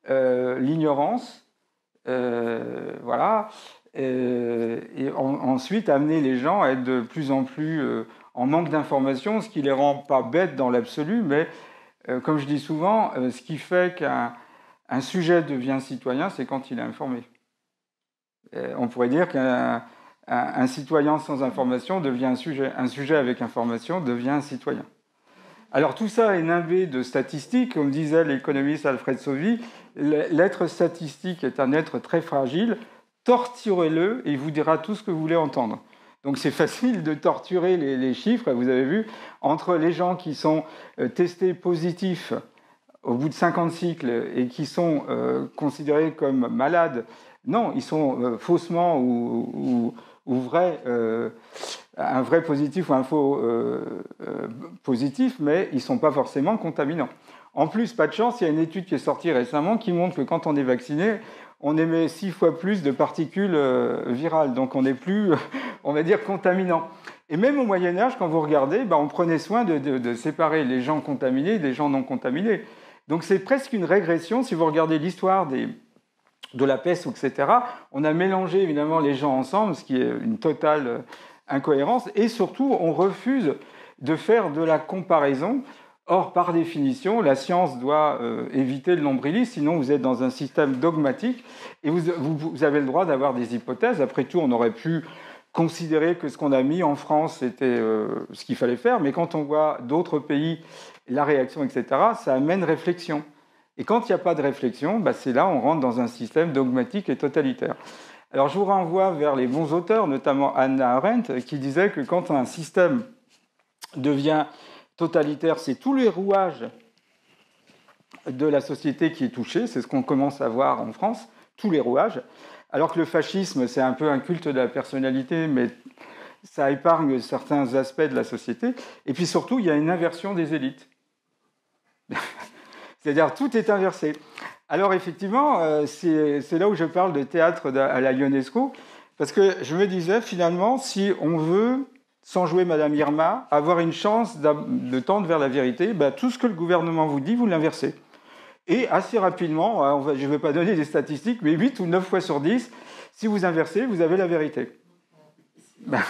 l'ignorance, voilà, et ensuite amener les gens à être de plus en plus en manque d'informations, ce qui les rend pas bêtes dans l'absolu, mais comme je dis souvent, ce qui fait qu'un sujet devient citoyen, c'est quand il est informé. On pourrait dire qu'un citoyen sans information devient un sujet avec information devient un citoyen. Alors tout ça est nimbé de statistiques, comme disait l'économiste Alfred Sauvy, l'être statistique est un être très fragile, torturez-le et il vous dira tout ce que vous voulez entendre. Donc c'est facile de torturer les chiffres, vous avez vu, entre les gens qui sont testés positifs au bout de 50 cycles et qui sont considérés comme malades. Non, ils sont faussement ou vrai, un vrai positif ou un faux positif, mais ils ne sont pas forcément contaminants. En plus, pas de chance, il y a une étude qui est sortie récemment qui montre que quand on est vacciné, on émet 6 fois plus de particules virales, donc on n'est plus, on va dire, contaminant. Et même au Moyen-Âge, quand vous regardez, on prenait soin de séparer les gens contaminés des gens non contaminés. Donc c'est presque une régression, si vous regardez l'histoire de la peste, etc., on a mélangé évidemment les gens ensemble, ce qui est une totale incohérence, et surtout on refuse de faire de la comparaison. Or, par définition, la science doit éviter le nombrilisme, sinon vous êtes dans un système dogmatique, et vous avez le droit d'avoir des hypothèses. Après tout, on aurait pu considérer que ce qu'on a mis en France, c'était ce qu'il fallait faire, mais quand on voit d'autres pays, la réaction, etc., ça amène réflexion. Et quand il n'y a pas de réflexion, c'est là on rentre dans un système dogmatique et totalitaire. Alors je vous renvoie vers les bons auteurs, notamment Hannah Arendt, qui disait que quand un système devient totalitaire, c'est tous les rouages de la société qui est touché, c'est ce qu'on commence à voir en France, tous les rouages, alors que le fascisme, c'est un peu un culte de la personnalité, mais ça épargne certains aspects de la société. Et puis surtout, il y a une inversion des élites. C'est-à-dire, tout est inversé. Alors effectivement, c'est là où je parle de théâtre à la Ionesco, parce que je me disais, finalement, si on veut, sans jouer Madame Irma, avoir une chance de tendre vers la vérité, ben, tout ce que le gouvernement vous dit, vous l'inversez. Et assez rapidement, je ne vais pas donner des statistiques, mais 8 ou 9 fois sur 10, si vous inversez, vous avez la vérité. Ben,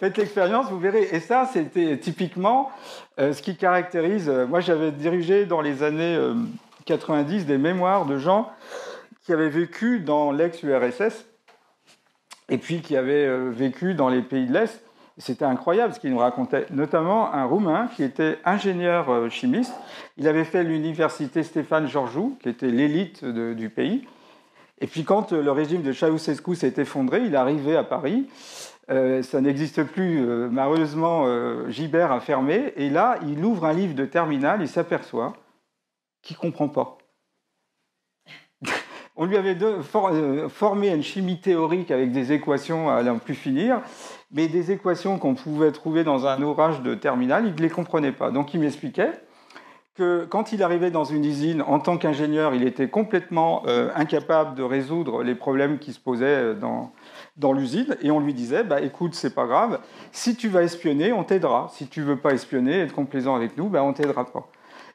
faites l'expérience, vous verrez. Et ça, c'était typiquement ce qui caractérise... moi, j'avais dirigé dans les années 90 des mémoires de gens qui avaient vécu dans l'ex-URSS et puis qui avaient vécu dans les pays de l'Est. C'était incroyable ce qu'il nous racontait, notamment un Roumain qui était ingénieur chimiste. Il avait fait l'université Stéphane Georgiou, qui était l'élite du pays. Et puis quand le régime de Ceausescu s'est effondré, il est arrivé à Paris. Ça n'existe plus, malheureusement, Gibert a fermé. Et là, il ouvre un livre de terminale, il s'aperçoit qu'il ne comprend pas. On lui avait formé une chimie théorique avec des équations à n'en plus finir, mais des équations qu'on pouvait trouver dans un ouvrage de terminale, il ne les comprenait pas. Donc il m'expliquait que quand il arrivait dans une usine, en tant qu'ingénieur, il était complètement incapable de résoudre les problèmes qui se posaient dans l'usine, et on lui disait, bah, écoute, c'est pas grave, si tu vas espionner, on t'aidera. Si tu veux pas espionner, être complaisant avec nous, bah, on t'aidera pas.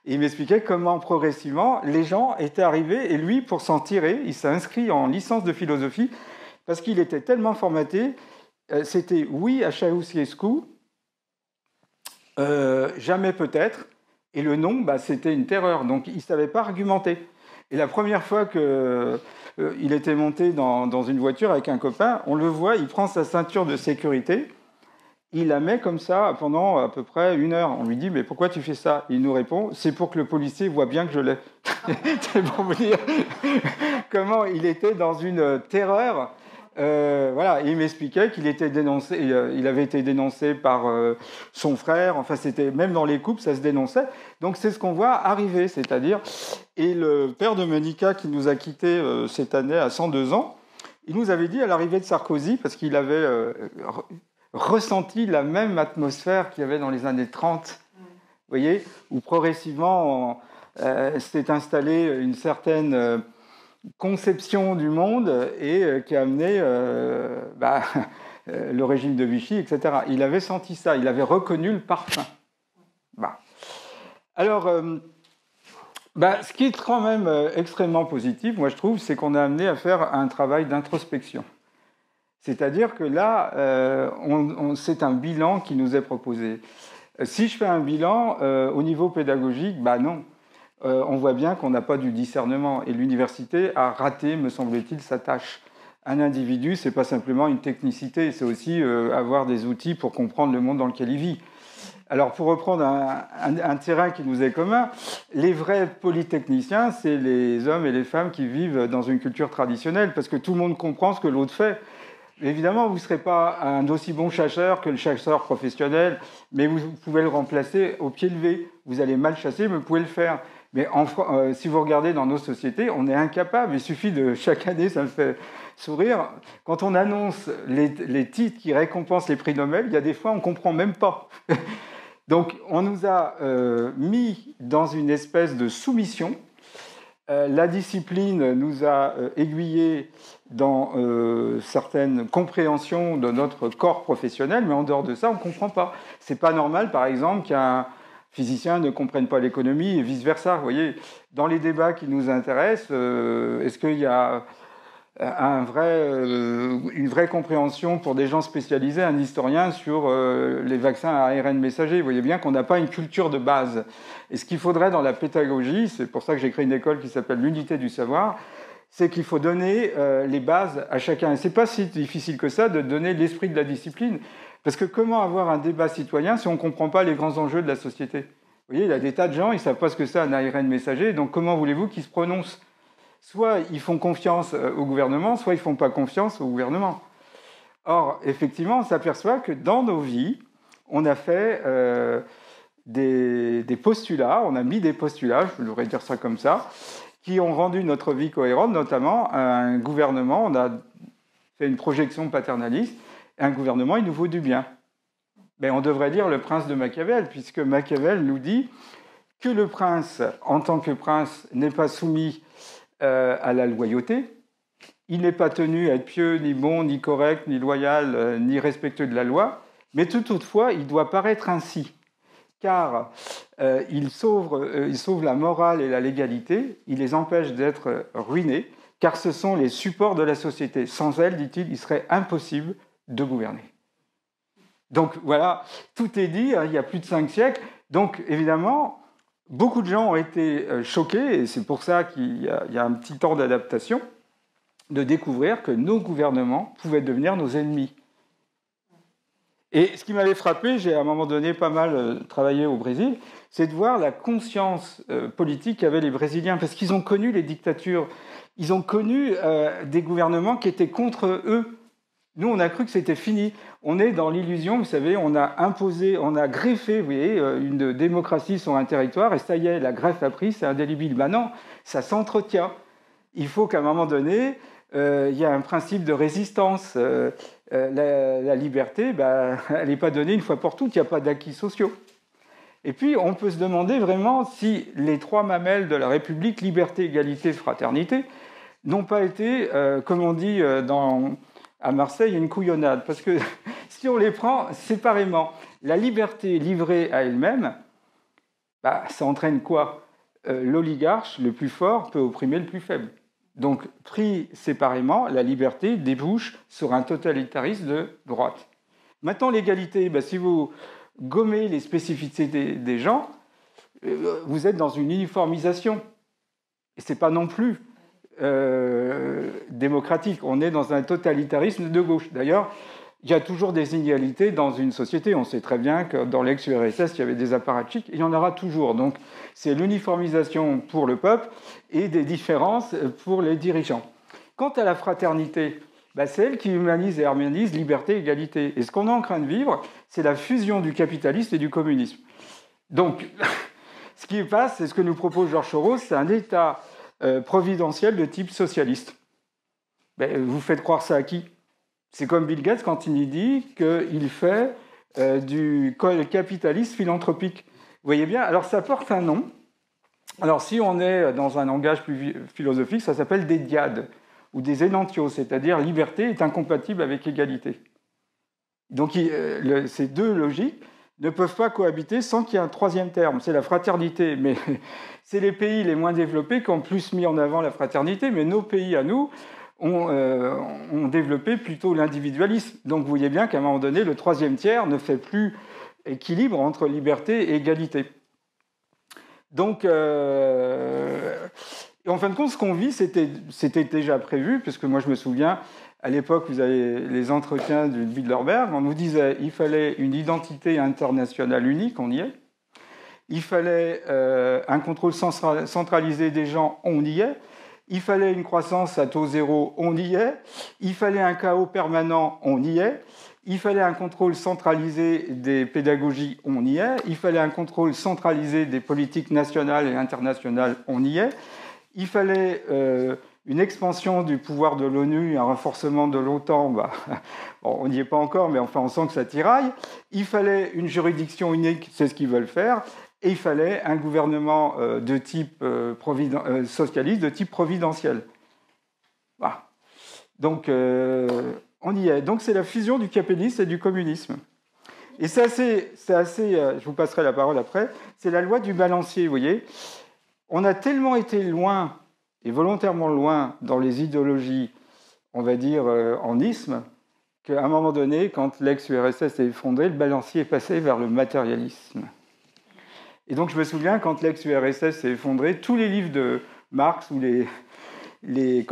Et il m'expliquait comment, progressivement, les gens étaient arrivés, et lui, pour s'en tirer, il s'est inscrit en licence de philosophie, parce qu'il était tellement formaté, c'était oui à Ceausescu, jamais peut-être, et le non, bah, c'était une terreur. Donc, il ne savait pas argumenter. Et la première fois qu'il était monté dans une voiture avec un copain, on le voit, il prend sa ceinture de sécurité, il la met comme ça pendant à peu près 1 heure. On lui dit, mais pourquoi tu fais ça? Il nous répond, c'est pour que le policier voit bien que je l'ai. C'est pour vous dire comment il était dans une terreur. Voilà, il m'expliquait qu'il était dénoncé, il avait été dénoncé par son frère. Enfin, c'était même dans les couples, ça se dénonçait. Donc, c'est ce qu'on voit arriver, c'est-à-dire. Et le père de Monica, qui nous a quittés cette année à 102 ans, il nous avait dit à l'arrivée de Sarkozy, parce qu'il avait ressenti la même atmosphère qu'il y avait dans les années 30, vous voyez, où progressivement s'est installée une certaine conception du monde et qui a amené le régime de Vichy, etc. Il avait senti ça, il avait reconnu le parfum. Bah. Alors, ce qui est quand même extrêmement positif, moi je trouve, c'est qu'on a amené à faire un travail d'introspection. C'est-à-dire que là, c'est un bilan qui nous est proposé. Si je fais un bilan au niveau pédagogique, non. On voit bien qu'on n'a pas du discernement. Et l'université a raté, me semble-t-il, sa tâche. Un individu, ce n'est pas simplement une technicité, c'est aussi avoir des outils pour comprendre le monde dans lequel il vit. Alors, pour reprendre un terrain qui nous est commun, les vrais polytechniciens, c'est les hommes et les femmes qui vivent dans une culture traditionnelle, parce que tout le monde comprend ce que l'autre fait. Évidemment, vous ne serez pas un aussi bon chasseur que le chasseur professionnel, mais vous pouvez le remplacer au pied levé. Vous allez mal chasser, mais vous pouvez le faire. Mais si vous regardez dans nos sociétés, on est incapable. Il suffit de, chaque année, ça me fait sourire, quand on annonce les titres qui récompensent les prix Nobel, il y a des fois, on ne comprend même pas. Donc, on nous a mis dans une espèce de soumission. La discipline nous a aiguillés dans certaines compréhensions de notre corps professionnel, mais en dehors de ça, on ne comprend pas. Ce n'est pas normal, par exemple, qu'un physicien ne comprenne pas l'économie et vice-versa. Vous voyez, dans les débats qui nous intéressent, est-ce qu'il y a une vraie compréhension pour des gens spécialisés, un historien, sur les vaccins à ARN messager? Vous voyez bien qu'on n'a pas une culture de base. Et ce qu'il faudrait dans la pédagogie, c'est pour ça que j'ai créé une école qui s'appelle l'unité du savoir, c'est qu'il faut donner les bases à chacun. Et ce n'est pas si difficile que ça de donner l'esprit de la discipline. Parce que comment avoir un débat citoyen si on ne comprend pas les grands enjeux de la société? Vous voyez, il y a des tas de gens, ils ne savent pas ce que c'est un ARN messager, donc comment voulez-vous qu'ils se prononcent? Soit ils font confiance au gouvernement, soit ils ne font pas confiance au gouvernement. Or, effectivement, on s'aperçoit que dans nos vies, on a fait des postulats, on a mis des postulats, je devrais dire ça comme ça, qui ont rendu notre vie cohérente, notamment un gouvernement, on a fait une projection paternaliste, un gouvernement, il nous vaut du bien. Mais on devrait dire le prince de Machiavel, puisque Machiavel nous dit que le prince, en tant que prince, n'est pas soumis à la loyauté. Il n'est pas tenu à être pieux, ni bon, ni correct, ni loyal, ni respectueux de la loi. Mais toutefois, il doit paraître ainsi, car il sauve la morale et la légalité, il les empêche d'être ruinés, car ce sont les supports de la société. Sans elles, dit-il, il serait impossible de gouverner. Donc voilà, tout est dit, il y a plus de 5 siècles. Donc évidemment, beaucoup de gens ont été choqués, et c'est pour ça qu'il y a un petit temps d'adaptation, de découvrir que nos gouvernements pouvaient devenir nos ennemis. Et ce qui m'avait frappé, j'ai à un moment donné pas mal travaillé au Brésil, c'est de voir la conscience politique qu'avaient les Brésiliens, parce qu'ils ont connu les dictatures, ils ont connu des gouvernements qui étaient contre eux. Nous, on a cru que c'était fini. On est dans l'illusion, vous savez, on a imposé, on a greffé, vous voyez, une démocratie sur un territoire, et ça y est, la greffe a pris, c'est indélébile. Ben non, ça s'entretient. Il faut qu'à un moment donné, il y a un principe de résistance. La liberté, elle n'est pas donnée une fois pour toutes, il n'y a pas d'acquis sociaux. Et puis, on peut se demander vraiment si les 3 mamelles de la République, liberté, égalité, fraternité, n'ont pas été, comme on dit à Marseille, une couillonnade. Parce que si on les prend séparément, la liberté livrée à elle-même, ça entraîne quoi? L'oligarche, le plus fort, peut opprimer le plus faible. Donc, pris séparément, la liberté débouche sur un totalitarisme de droite. Maintenant, l'égalité, si vous gommez les spécificités des gens, vous êtes dans une uniformisation. Et ce n'est pas non plus démocratique. On est dans un totalitarisme de gauche. D'ailleurs, il y a toujours des inégalités dans une société. On sait très bien que dans l'ex-URSS, il y avait des apparatchiks, et il y en aura toujours. Donc, c'est l'uniformisation pour le peuple et des différences pour les dirigeants. Quant à la fraternité, c'est elle qui humanise et harmonise liberté et égalité. Et ce qu'on est en train de vivre, c'est la fusion du capitalisme et du communisme. Donc, ce qui passe, c'est ce que nous propose Georges Soros, c'est un État providentiel de type socialiste. Vous faites croire ça à qui? C'est comme Bill Gates quand il dit qu'il fait du capitalisme philanthropique. Vous voyez bien? Alors, ça porte un nom. Alors, si on est dans un langage plus philosophique, ça s'appelle des dyades ou des énantios, c'est-à-dire liberté est incompatible avec égalité. Donc, ces 2 logiques ne peuvent pas cohabiter sans qu'il y ait un 3e terme, c'est la fraternité. Mais c'est les pays les moins développés qui ont plus mis en avant la fraternité, mais nos pays à nous ont développé plutôt l'individualisme. Donc vous voyez bien qu'à un moment donné, le 3e tiers ne fait plus équilibre entre liberté et égalité. Donc, en fin de compte, ce qu'on vit, c'était déjà prévu, puisque moi je me souviens, à l'époque, vous avez les entretiens de Bilderberg, on nous disait qu'il fallait une identité internationale unique, on y est. Il fallait un contrôle centralisé des gens, on y est. Il fallait une croissance à taux zéro, on y est. Il fallait un chaos permanent, on y est. Il fallait un contrôle centralisé des pédagogies, on y est. Il fallait un contrôle centralisé des politiques nationales et internationales, on y est. Il fallait une expansion du pouvoir de l'ONU, un renforcement de l'OTAN, on n'y est pas encore, mais enfin on sent que ça tiraille. Il fallait une juridiction unique, c'est ce qu'ils veulent faire. Et il fallait un gouvernement de type socialiste, de type providentiel. Voilà. Donc, on y est. Donc, c'est la fusion du capitalisme et du communisme. Et c'est assez je vous passerai la parole après, c'est la loi du balancier, vous voyez. On a tellement été loin, et volontairement loin, dans les idéologies, on va dire, en isme, qu'à un moment donné, quand l'ex-URSS s'est effondré, le balancier est passé vers le matérialisme. Et donc, je me souviens, quand l'ex-URSS s'est effondré, tous les livres de Marx ou les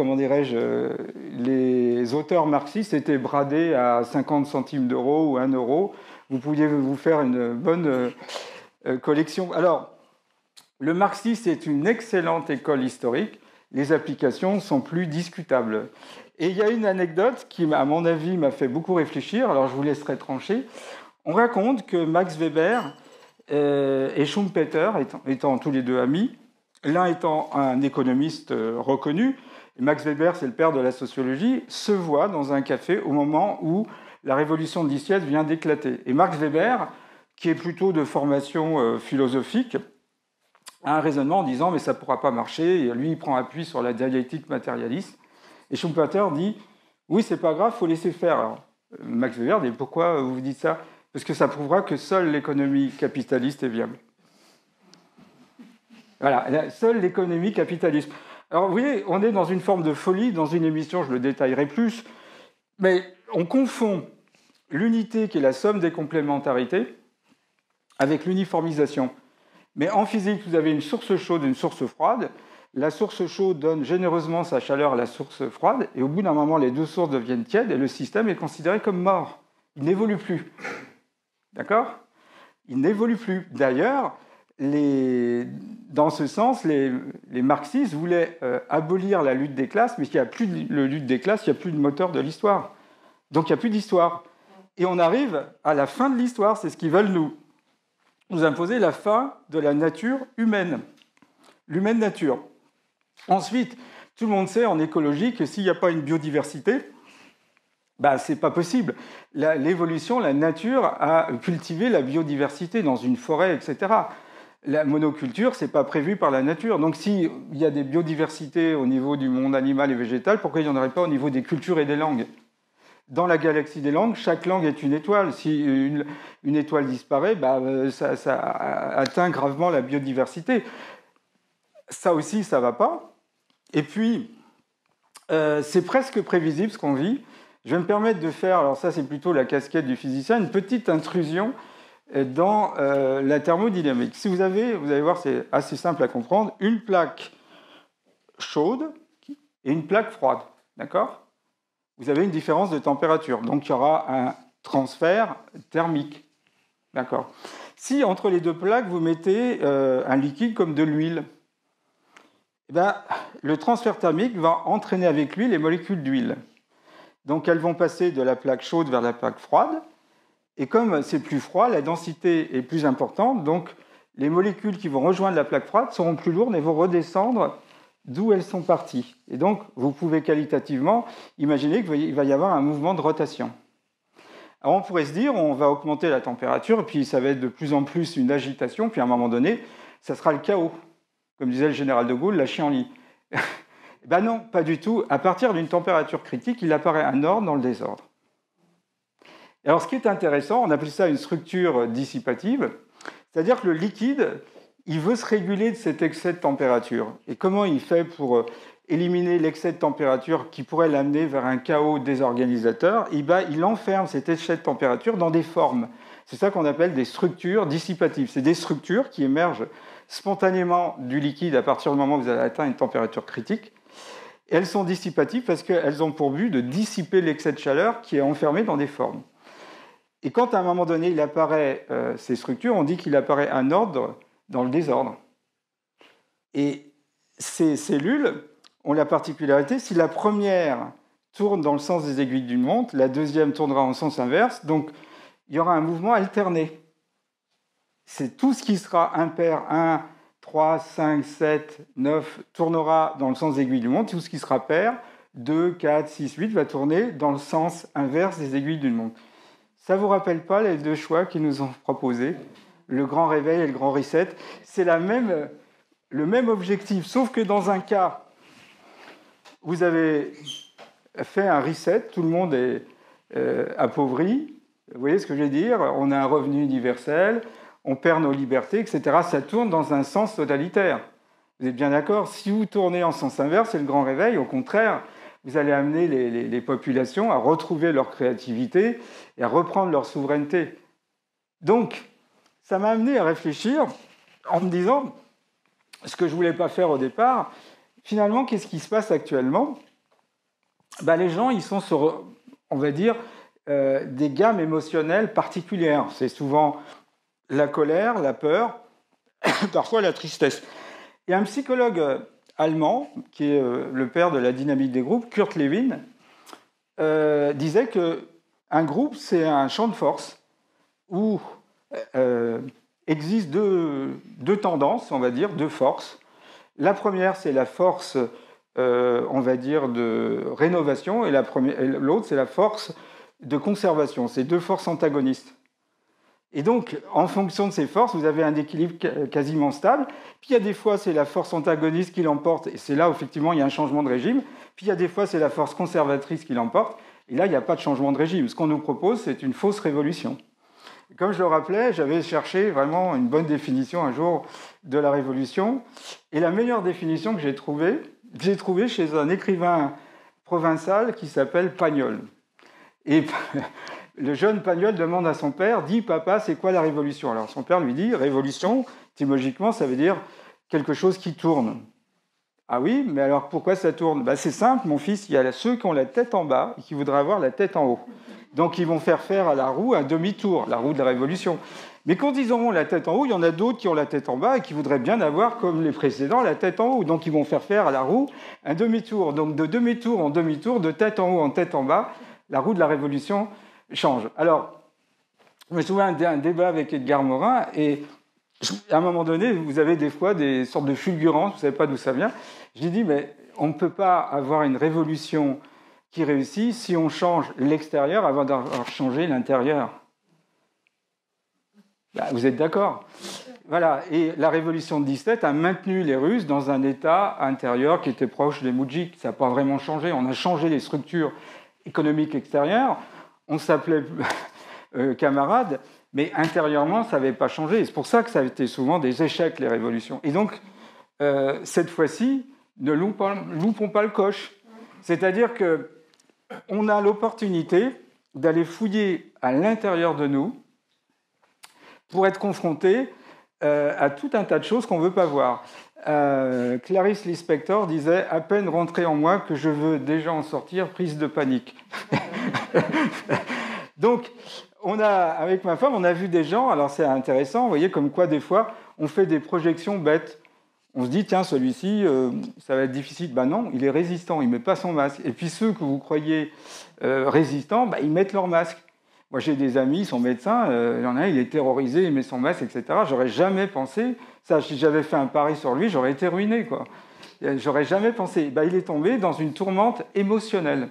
auteurs marxistes étaient bradés à 50 centimes d'euros ou 1 euro. Vous pouviez vous faire une bonne collection. Alors, le marxisme est une excellente école historique. Les applications sont plus discutables. Et il y a une anecdote qui, à mon avis, m'a fait beaucoup réfléchir. Alors, je vous laisserai trancher. On raconte que Max Weber et Schumpeter, étant tous les 2 amis, l'un étant un économiste reconnu, et Max Weber, c'est le père de la sociologie, se voient dans un café au moment où la révolution de 17 vient d'éclater. Et Max Weber, qui est plutôt de formation philosophique, a un raisonnement en disant « mais ça ne pourra pas marcher », et lui, il prend appui sur la dialectique matérialiste. Et Schumpeter dit « oui, c'est pas grave, il faut laisser faire ». Alors, Max Weber dit « pourquoi vous dites ça ?» Parce que ça prouvera que seule l'économie capitaliste est viable. Voilà, seule l'économie capitaliste. Alors, vous voyez, on est dans une forme de folie, dans une émission, je le détaillerai plus, mais on confond l'unité, qui est la somme des complémentarités, avec l'uniformisation. Mais en physique, vous avez une source chaude et une source froide. La source chaude donne généreusement sa chaleur à la source froide, et au bout d'un moment, les deux sources deviennent tièdes, et le système est considéré comme mort. Il n'évolue plus. D'accord ? Il n'évolue plus. D'ailleurs, dans ce sens, les marxistes voulaient abolir la lutte des classes, mais s'il n'y a plus de lutte des classes, il n'y a plus de moteur de l'histoire. Donc il n'y a plus d'histoire. Et on arrive à la fin de l'histoire, c'est ce qu'ils veulent nous imposer, la fin de la nature humaine, l'humaine nature. Ensuite, tout le monde sait en écologie que s'il n'y a pas une biodiversité, ce n'est pas possible. L'évolution, la nature a cultivé la biodiversité dans une forêt, etc. La monoculture, ce n'est pas prévu par la nature. Donc s'il y a des biodiversités au niveau du monde animal et végétal, pourquoi il n'y en aurait pas au niveau des cultures et des langues ? Dans la galaxie des langues, chaque langue est une étoile. Si une étoile disparaît, ça atteint gravement la biodiversité. Ça aussi, ça ne va pas. Et puis, c'est presque prévisible ce qu'on vit. Je vais me permettre de faire, alors ça c'est plutôt la casquette du physicien, une petite intrusion dans la thermodynamique. Si vous allez voir, c'est assez simple à comprendre, une plaque chaude et une plaque froide, d'accord ? Vous avez une différence de température, donc il y aura un transfert thermique, d'accord ? Si entre les deux plaques, vous mettez un liquide comme de l'huile, le transfert thermique va entraîner avec lui les molécules d'huile. Donc elles vont passer de la plaque chaude vers la plaque froide, et comme c'est plus froid, la densité est plus importante, donc les molécules qui vont rejoindre la plaque froide seront plus lourdes et vont redescendre d'où elles sont parties. Et donc vous pouvez qualitativement imaginer qu'il va y avoir un mouvement de rotation. Alors on pourrait se dire, on va augmenter la température, et puis ça va être de plus en plus une agitation, puis à un moment donné, ça sera le chaos. Comme disait le général de Gaulle, la chienlit. Non, pas du tout. À partir d'une température critique, il apparaît un ordre dans le désordre. Alors, ce qui est intéressant, on appelle ça une structure dissipative, c'est-à-dire que le liquide, il veut se réguler de cet excès de température. Et comment il fait pour éliminer l'excès de température qui pourrait l'amener vers un chaos désorganisateur ? Il enferme cet excès de température dans des formes. C'est ça qu'on appelle des structures dissipatives. C'est des structures qui émergent spontanément du liquide à partir du moment où vous avez atteint une température critique. Et elles sont dissipatives parce qu'elles ont pour but de dissiper l'excès de chaleur qui est enfermé dans des formes. Et quand à un moment donné il apparaît ces structures, on dit qu'il apparaît un ordre dans le désordre. Et ces cellules ont la particularité, si la première tourne dans le sens des aiguilles d'une montre, la deuxième tournera en sens inverse, donc il y aura un mouvement alterné. C'est tout ce qui sera impair, 1, 3, 5, 7, 9, tournera dans le sens des aiguilles d'une montre. Tout ce qui sera pair, 2, 4, 6, 8, va tourner dans le sens inverse des aiguilles d'une montre. Ça ne vous rappelle pas les deux choix qu'ils nous ont proposés, le grand réveil et le grand reset? C'est le même objectif, sauf que dans un cas, vous avez fait un reset, tout le monde est appauvri. Vous voyez ce que je veux dire? On a un revenu universel, on perd nos libertés, etc. Ça tourne dans un sens totalitaire. Vous êtes bien d'accord? Si vous tournez en sens inverse, c'est le grand réveil. Au contraire, vous allez amener les populations à retrouver leur créativité et à reprendre leur souveraineté. Donc, ça m'a amené à réfléchir en me disant, ce que je ne voulais pas faire au départ, finalement, qu'est-ce qui se passe actuellement? Les gens, ils sont sur, on va dire, des gammes émotionnelles particulières. C'est souvent la colère, la peur, parfois la tristesse. Il y a un psychologue allemand, qui est le père de la dynamique des groupes, Kurt Lewin, disait qu'un groupe, c'est un champ de force où existent deux tendances, on va dire, deux forces. La première, c'est la force, on va dire, de rénovation, et l'autre, c'est la force de conservation. C'est deux forces antagonistes. Et donc, en fonction de ces forces, vous avez un équilibre quasiment stable. Puis il y a des fois, c'est la force antagoniste qui l'emporte, et c'est là, effectivement, il y a un changement de régime. Puis il y a des fois, c'est la force conservatrice qui l'emporte, et là, il n'y a pas de changement de régime. Ce qu'on nous propose, c'est une fausse révolution. Et comme je le rappelais, j'avais cherché vraiment une bonne définition un jour de la révolution. Et la meilleure définition que j'ai trouvée chez un écrivain provençal qui s'appelle Pagnol. Et le jeune Pagnol demande à son père, dit « Papa, c'est quoi la révolution ?» Alors son père lui dit « Révolution, étymologiquement, ça veut dire quelque chose qui tourne. » Ah oui, mais alors pourquoi ça tourne ? C'est simple, mon fils, il y a ceux qui ont la tête en bas et qui voudraient avoir la tête en haut. Donc ils vont faire à la roue un demi-tour, la roue de la révolution. Mais quand ils auront la tête en haut, il y en a d'autres qui ont la tête en bas et qui voudraient bien avoir, comme les précédents, la tête en haut. Donc ils vont faire à la roue un demi-tour. Donc de demi-tour en demi-tour, de tête en haut en tête en bas, la roue de la révolution change. Alors, je me souviens d'un débat avec Edgar Morin, et à un moment donné, vous avez des fois des sortes de fulgurances, vous ne savez pas d'où ça vient. Je lui dis, mais on ne peut pas avoir une révolution qui réussit si on change l'extérieur avant d'avoir changé l'intérieur. Vous êtes d'accord ? Voilà, et la révolution de 17 a maintenu les Russes dans un état intérieur qui était proche des moudjiks. Ça n'a pas vraiment changé. On a changé les structures économiques extérieures. On s'appelait camarades, mais intérieurement, ça n'avait pas changé. Et c'est pour ça que ça a été souvent des échecs, les révolutions. Et donc, cette fois-ci, ne loupons pas le coche. C'est-à-dire qu'on a l'opportunité d'aller fouiller à l'intérieur de nous pour être confronté à tout un tas de choses qu'on ne veut pas voir. Clarice Lispector disait « À peine rentré en moi que je veux déjà en sortir, prise de panique. » Donc, avec ma femme, on a vu des gens, alors c'est intéressant, vous voyez, comme quoi des fois, on fait des projections bêtes. On se dit, tiens, celui-ci, ça va être difficile. Non, il est résistant, il ne met pas son masque. Et puis ceux que vous croyez résistants, ils mettent leur masque. Moi, j'ai des amis, ils sont médecins, il y en a un, il est terrorisé, il met son masque, etc. J'aurais jamais pensé, ça, si j'avais fait un pari sur lui, j'aurais été ruiné, quoi. J'aurais jamais pensé. Il est tombé dans une tourmente émotionnelle.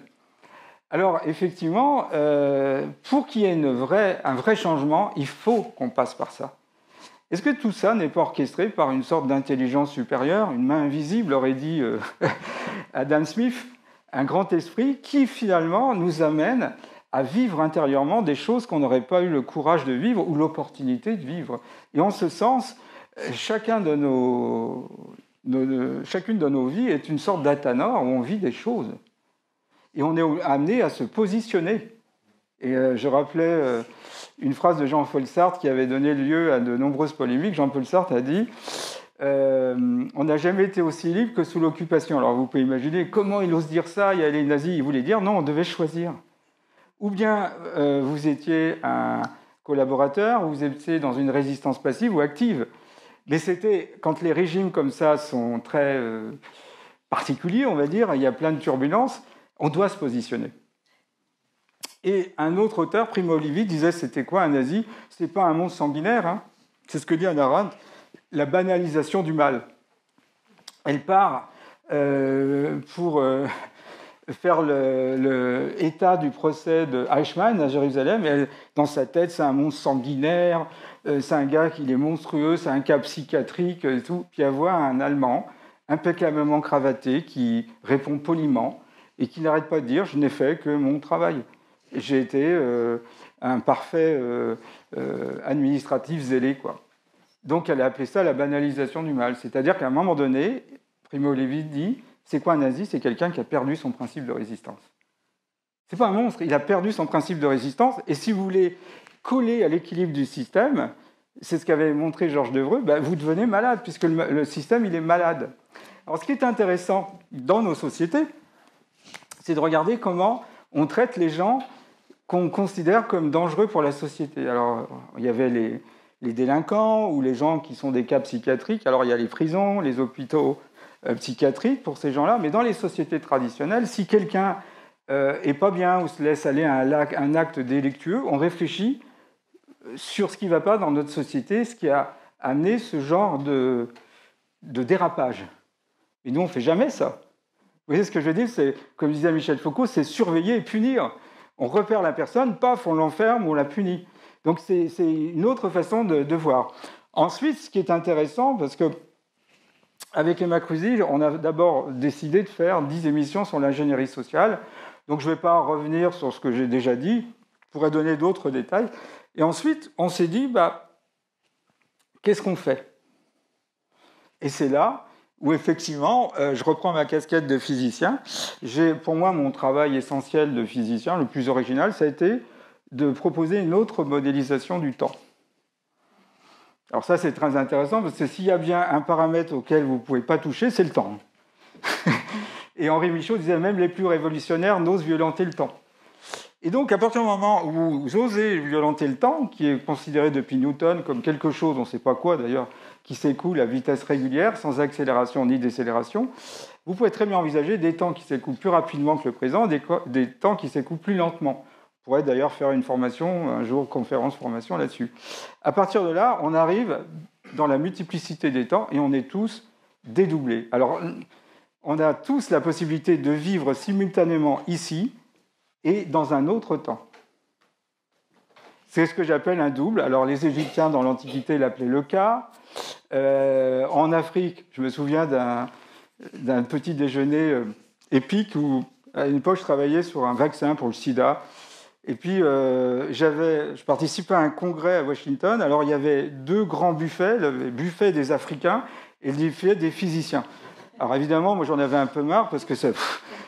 Alors, effectivement, pour qu'il y ait un vrai changement, il faut qu'on passe par ça. Est-ce que tout ça n'est pas orchestré par une sorte d'intelligence supérieure, une main invisible, aurait dit Adam Smith, un grand esprit qui, finalement, nous amène à vivre intérieurement des choses qu'on n'aurait pas eu le courage de vivre ou l'opportunité de vivre. Et en ce sens, chacune de nos vies est une sorte d'Athanor où on vit des choses. Et on est amené à se positionner. Et je rappelais une phrase de Jean-Paul Sartre qui avait donné lieu à de nombreuses polémiques. Jean-Paul Sartre a dit « On n'a jamais été aussi libre que sous l'occupation ». Alors vous pouvez imaginer comment il ose dire ça. Il y a les nazis, ils voulaient dire « Non, on devait choisir ». Ou bien vous étiez un collaborateur, ou vous étiez dans une résistance passive ou active. Mais c'était, quand les régimes comme ça sont très particuliers, on va dire, il y a plein de turbulences, on doit se positionner. Et un autre auteur, Primo Levi, disait c'était quoi un nazi ? C'était pas un monstre sanguinaire, hein. C'est ce que dit Hannah Arendt, la banalisation du mal. Elle part pour faire l'état du procès de Eichmann à Jérusalem. Et dans sa tête, c'est un monstre sanguinaire, c'est un gars qui est monstrueux, c'est un cas psychiatrique et tout. Puis elle voit un Allemand impeccablement cravaté qui répond poliment et qui n'arrête pas de dire « je n'ai fait que mon travail ». J'ai été un parfait administratif zélé, quoi. Donc elle a appelé ça la banalisation du mal. C'est-à-dire qu'à un moment donné, Primo Levi dit c'est quoi un nazi ? C'est quelqu'un qui a perdu son principe de résistance. C'est pas un monstre, il a perdu son principe de résistance. Et si vous voulez coller à l'équilibre du système, c'est ce qu'avait montré Georges Devreux, vous devenez malade, puisque le système, il est malade. Alors ce qui est intéressant dans nos sociétés, c'est de regarder comment on traite les gens qu'on considère comme dangereux pour la société. Alors, il y avait les délinquants ou les gens qui sont des cas psychiatriques. Alors, il y a les prisons, les hôpitaux psychiatriques pour ces gens-là. Mais dans les sociétés traditionnelles, si quelqu'un est pas bien ou se laisse aller à un acte délictueux, on réfléchit sur ce qui ne va pas dans notre société, ce qui a amené ce genre de dérapage. Et nous, on ne fait jamais ça. Vous voyez ce que je veux dire ? C'est, comme disait Michel Foucault, c'est surveiller et punir. On repère la personne, paf, on l'enferme, on la punit. Donc c'est une autre façon de voir. Ensuite, ce qui est intéressant, parce que avec Emma Cruzy, on a d'abord décidé de faire 10 émissions sur l'ingénierie sociale. Donc je ne vais pas revenir sur ce que j'ai déjà dit, je pourrais donner d'autres détails. Et ensuite, on s'est dit, qu'est-ce qu'on fait? Et c'est là où effectivement, je reprends ma casquette de physicien. Pour moi, mon travail essentiel de physicien, le plus original, ça a été de proposer une autre modélisation du temps. Alors ça, c'est très intéressant, parce que s'il y a bien un paramètre auquel vous ne pouvez pas toucher, c'est le temps. Et Henri Michaud disait, même les plus révolutionnaires n'osent violenter le temps. Et donc, à partir du moment où vous osez violenter le temps, qui est considéré depuis Newton comme quelque chose, on ne sait pas quoi d'ailleurs, qui s'écoule à vitesse régulière, sans accélération ni décélération, vous pouvez très bien envisager des temps qui s'écoulent plus rapidement que le présent, des temps qui s'écoulent plus lentement. On pourrait d'ailleurs faire une formation, un jour, conférence-formation là-dessus. À partir de là, on arrive dans la multiplicité des temps et on est tous dédoublés. Alors, on a tous la possibilité de vivre simultanément ici et dans un autre temps. C'est ce que j'appelle un double. Alors, les Égyptiens, dans l'Antiquité, l'appelaient le cas. En Afrique, je me souviens d'un petit déjeuner épique où, à une époque, je travaillais sur un vaccin pour le sida. Et puis, je participais à un congrès à Washington. Alors, il y avait deux grands buffets, le buffet des Africains et le buffet des physiciens. Alors, évidemment, moi, j'en avais un peu marre parce que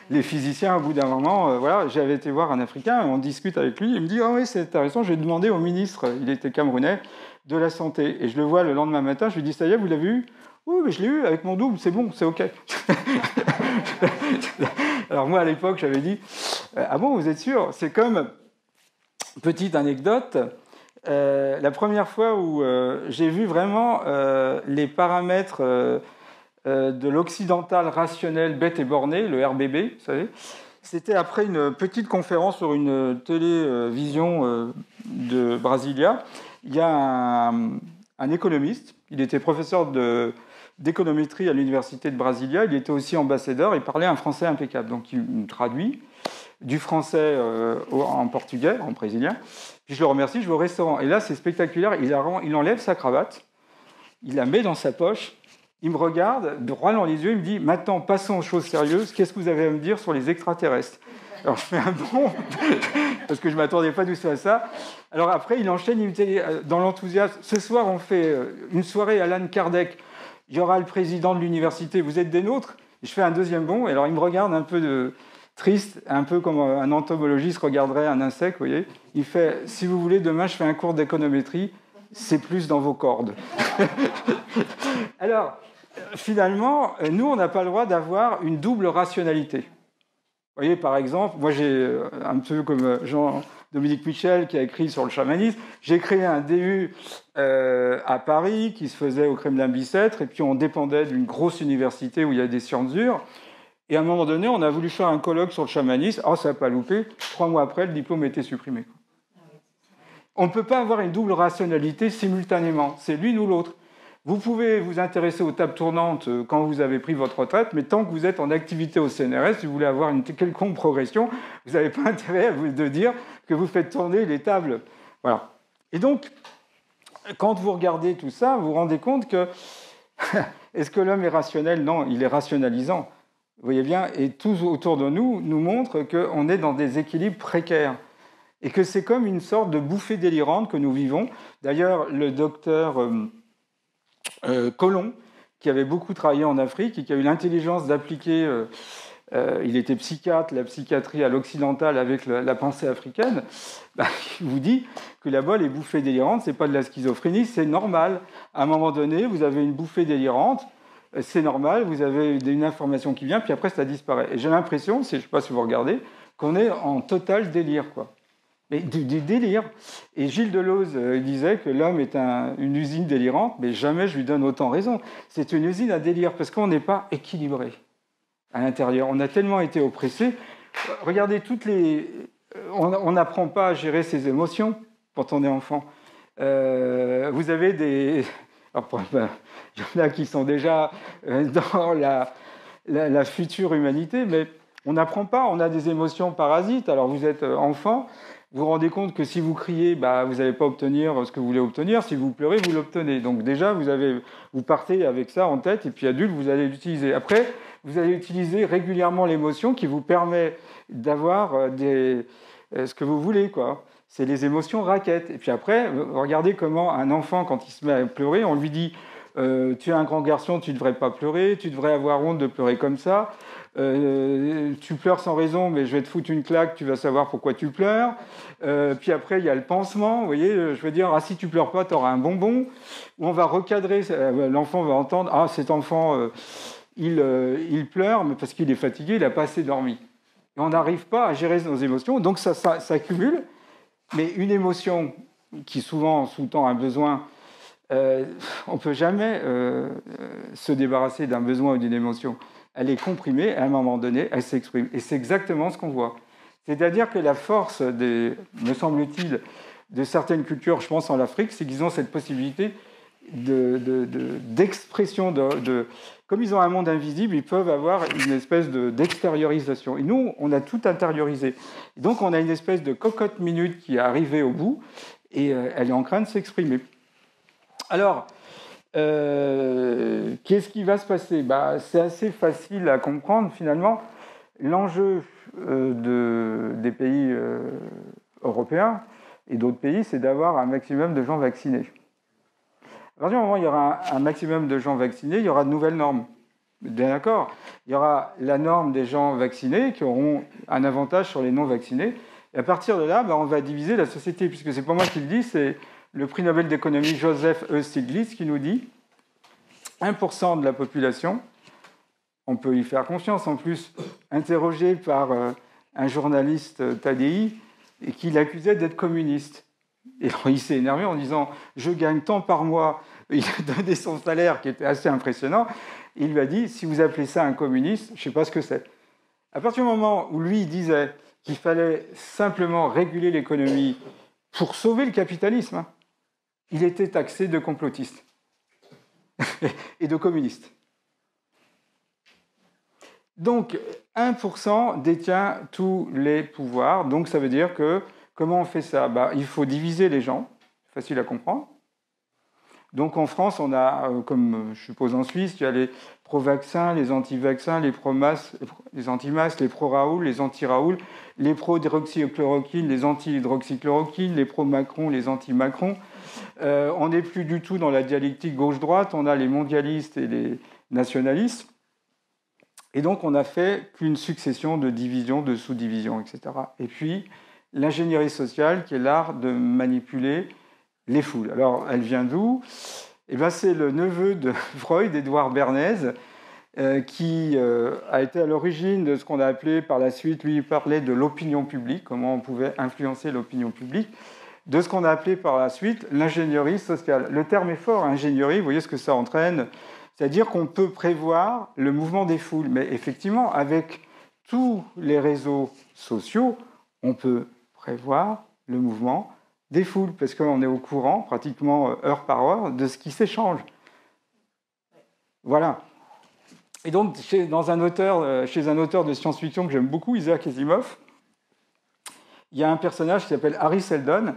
les physiciens, au bout d'un moment, voilà, j'avais été voir un Africain, on discute avec lui, il me dit « Ah oui, c'est intéressant, je vais demander au ministre, il était camerounais, de la Santé. » Et je le vois le lendemain matin, je lui dis « Ça y est, vous l'avez eu ?»« Oui, mais je l'ai eu avec mon double, c'est bon, c'est OK. » Alors moi, à l'époque, j'avais dit « Ah bon, vous êtes sûr ?» C'est comme, petite anecdote, la première fois où j'ai vu vraiment les paramètres de l'occidental rationnel bête et borné, le RBB, vous savez, c'était après une petite conférence sur une télévision de Brasilia. Il y a un économiste, il était professeur d'économétrie à l'université de Brasilia, il était aussi ambassadeur, il parlait un français impeccable, donc il me traduit du français en portugais, en brésilien. Puis je le remercie, je vais au restaurant. Et là, c'est spectaculaire, il enlève sa cravate, il la met dans sa poche, il me regarde droit dans les yeux, il me dit « Maintenant, passons aux choses sérieuses. Qu'est-ce que vous avez à me dire sur les extraterrestres ?» Alors, je fais un bond, parce que je ne m'attendais pas du tout à ça. Alors après, il enchaîne, il me dit, dans l'enthousiasme, « Ce soir, on fait une soirée à Allan Kardec. Il y aura le président de l'université. Vous êtes des nôtres ?» Je fais un deuxième bond, et alors il me regarde un peu triste, un peu comme un entomologiste regarderait un insecte, vous voyez. Il fait « Si vous voulez, demain, je fais un cours d'économétrie. C'est plus dans vos cordes. » Alors, finalement, nous, on n'a pas le droit d'avoir une double rationalité. Vous voyez, par exemple, moi, j'ai un peu comme Jean-Dominique Michel qui a écrit sur le chamanisme, j'ai créé un DU à Paris qui se faisait au Kremlin-Bicêtre, et puis on dépendait d'une grosse université où il y a des sciences dures. Et à un moment donné, on a voulu faire un colloque sur le chamanisme. Oh, ça n'a pas loupé. 3 mois après, le diplôme était supprimé. On ne peut pas avoir une double rationalité simultanément. C'est l'une ou l'autre. Vous pouvez vous intéresser aux tables tournantes quand vous avez pris votre retraite, mais tant que vous êtes en activité au CNRS, si vous voulez avoir une quelconque progression, vous n'avez pas intérêt de dire que vous faites tourner les tables. Voilà. Et donc, quand vous regardez tout ça, vous vous rendez compte que est-ce que l'homme est rationnel? Non, il est rationalisant. Vous voyez bien, et tout autour de nous nous montre qu'on est dans des équilibres précaires. Et que c'est comme une sorte de bouffée délirante que nous vivons. D'ailleurs, le docteur Colomb, qui avait beaucoup travaillé en Afrique et qui a eu l'intelligence d'appliquer, il était psychiatre, la psychiatrie à l'occidental avec la pensée africaine, il vous dit que là-bas, les bouffées délirantes, ce n'est pas de la schizophrénie, c'est normal. À un moment donné, vous avez une bouffée délirante, c'est normal, vous avez une information qui vient, puis après, ça disparaît. Et j'ai l'impression, je ne sais pas si vous regardez, qu'on est en total délire, quoi. Mais du délire. Et Gilles Deleuze disait que l'homme est une usine délirante, mais jamais je lui donne autant raison. C'est une usine à délire, parce qu'on n'est pas équilibré à l'intérieur. On a tellement été oppressé. Regardez, on n'apprend pas à gérer ses émotions quand on est enfant. Vous avez des... il y en a qui sont déjà dans la future humanité, mais On n'apprend pas, on a des émotions parasites. Alors vous êtes enfant, vous vous rendez compte que si vous criez, vous n'allez pas obtenir ce que vous voulez obtenir. Si vous pleurez, vous l'obtenez. Donc déjà, vous partez avec ça en tête, et puis adulte, vous allez l'utiliser. Après, vous allez utiliser régulièrement l'émotion qui vous permet d'avoir ce que vous voulez, quoi. C'est les émotions raquettes. Et puis après, regardez comment un enfant, quand il se met à pleurer, on lui dit tu es un grand garçon, tu ne devrais pas pleurer, tu devrais avoir honte de pleurer comme ça. Tu pleures sans raison, mais je vais te foutre une claque, tu vas savoir pourquoi tu pleures. Puis après, il y a le pansement, vous voyez, je veux dire, si tu pleures pas, tu auras un bonbon. Ou on va recadrer, l'enfant va entendre, cet enfant, il pleure, mais parce qu'il est fatigué, il n'a pas assez dormi. Et on n'arrive pas à gérer nos émotions, donc ça s'accumule. Mais une émotion qui souvent sous-tend un besoin, on ne peut jamais se débarrasser d'un besoin ou d'une émotion. Elle est comprimée, à un moment donné, elle s'exprime. Et c'est exactement ce qu'on voit. C'est-à-dire que la force, me semble-t-il, de certaines cultures, je pense en Afrique, c'est qu'ils ont cette possibilité d'expression. Comme ils ont un monde invisible, ils peuvent avoir une espèce d'extériorisation. Et nous, on a tout intériorisé. Donc on a une espèce de cocotte minute qui est arrivée au bout, et elle est en train de s'exprimer. Alors, qu'est-ce qui va se passer ? C'est assez facile à comprendre, finalement. L'enjeu des pays européens et d'autres pays, c'est d'avoir un maximum de gens vaccinés. À partir du moment où il y aura un maximum de gens vaccinés, il y aura de nouvelles normes. Bien d'accord ? Il y aura la norme des gens vaccinés qui auront un avantage sur les non-vaccinés. Et à partir de là, on va diviser la société, puisque c'est pas moi qui le dis, c'est le prix Nobel d'économie Joseph E. Stiglitz qui nous dit 1% de la population, on peut y faire confiance en plus, interrogé par un journaliste Tadei, et qui l'accusait d'être communiste. Et alors, il s'est énervé en disant « Je gagne tant par mois ». Il a donné son salaire qui était assez impressionnant. Et il lui a dit « Si vous appelez ça un communiste, je ne sais pas ce que c'est ». À partir du moment où lui disait qu'il fallait simplement réguler l'économie pour sauver le capitalisme, il était taxé de complotiste et de communiste. Donc, 1% détient tous les pouvoirs. Donc, ça veut dire que, comment on fait ça ? Il faut diviser les gens, facile à comprendre. Donc, en France, on a, comme je suppose en Suisse, il y a les pro-vaccins, les anti-vaccins, les pro-masques, les anti-masques, les pro-Raoul, les anti-Raoul, les pro-hydroxychloroquine, les anti-hydroxychloroquine, les pro-Macron, les anti-Macron. On n'est plus du tout dans la dialectique gauche-droite, on a les mondialistes et les nationalistes. Et donc, on n'a fait qu'une succession de divisions, de sous-divisions, etc. Et puis, l'ingénierie sociale, qui est l'art de manipuler les foules. Alors, elle vient d'où ? C'est le neveu de Freud, Édouard Bernays, qui a été à l'origine de ce qu'on a appelé par la suite, lui, il parlait de l'opinion publique, comment on pouvait influencer l'opinion publique, de ce qu'on a appelé par la suite l'ingénierie sociale. Le terme est fort, ingénierie, vous voyez ce que ça entraîne ? C'est-à-dire qu'on peut prévoir le mouvement des foules. Mais effectivement, avec tous les réseaux sociaux, on peut prévoir le mouvement des foules, parce qu'on est au courant, pratiquement heure par heure, de ce qui s'échange. Voilà. Et donc, chez un auteur de science-fiction que j'aime beaucoup, Isaac Asimov, il y a un personnage qui s'appelle Harry Seldon,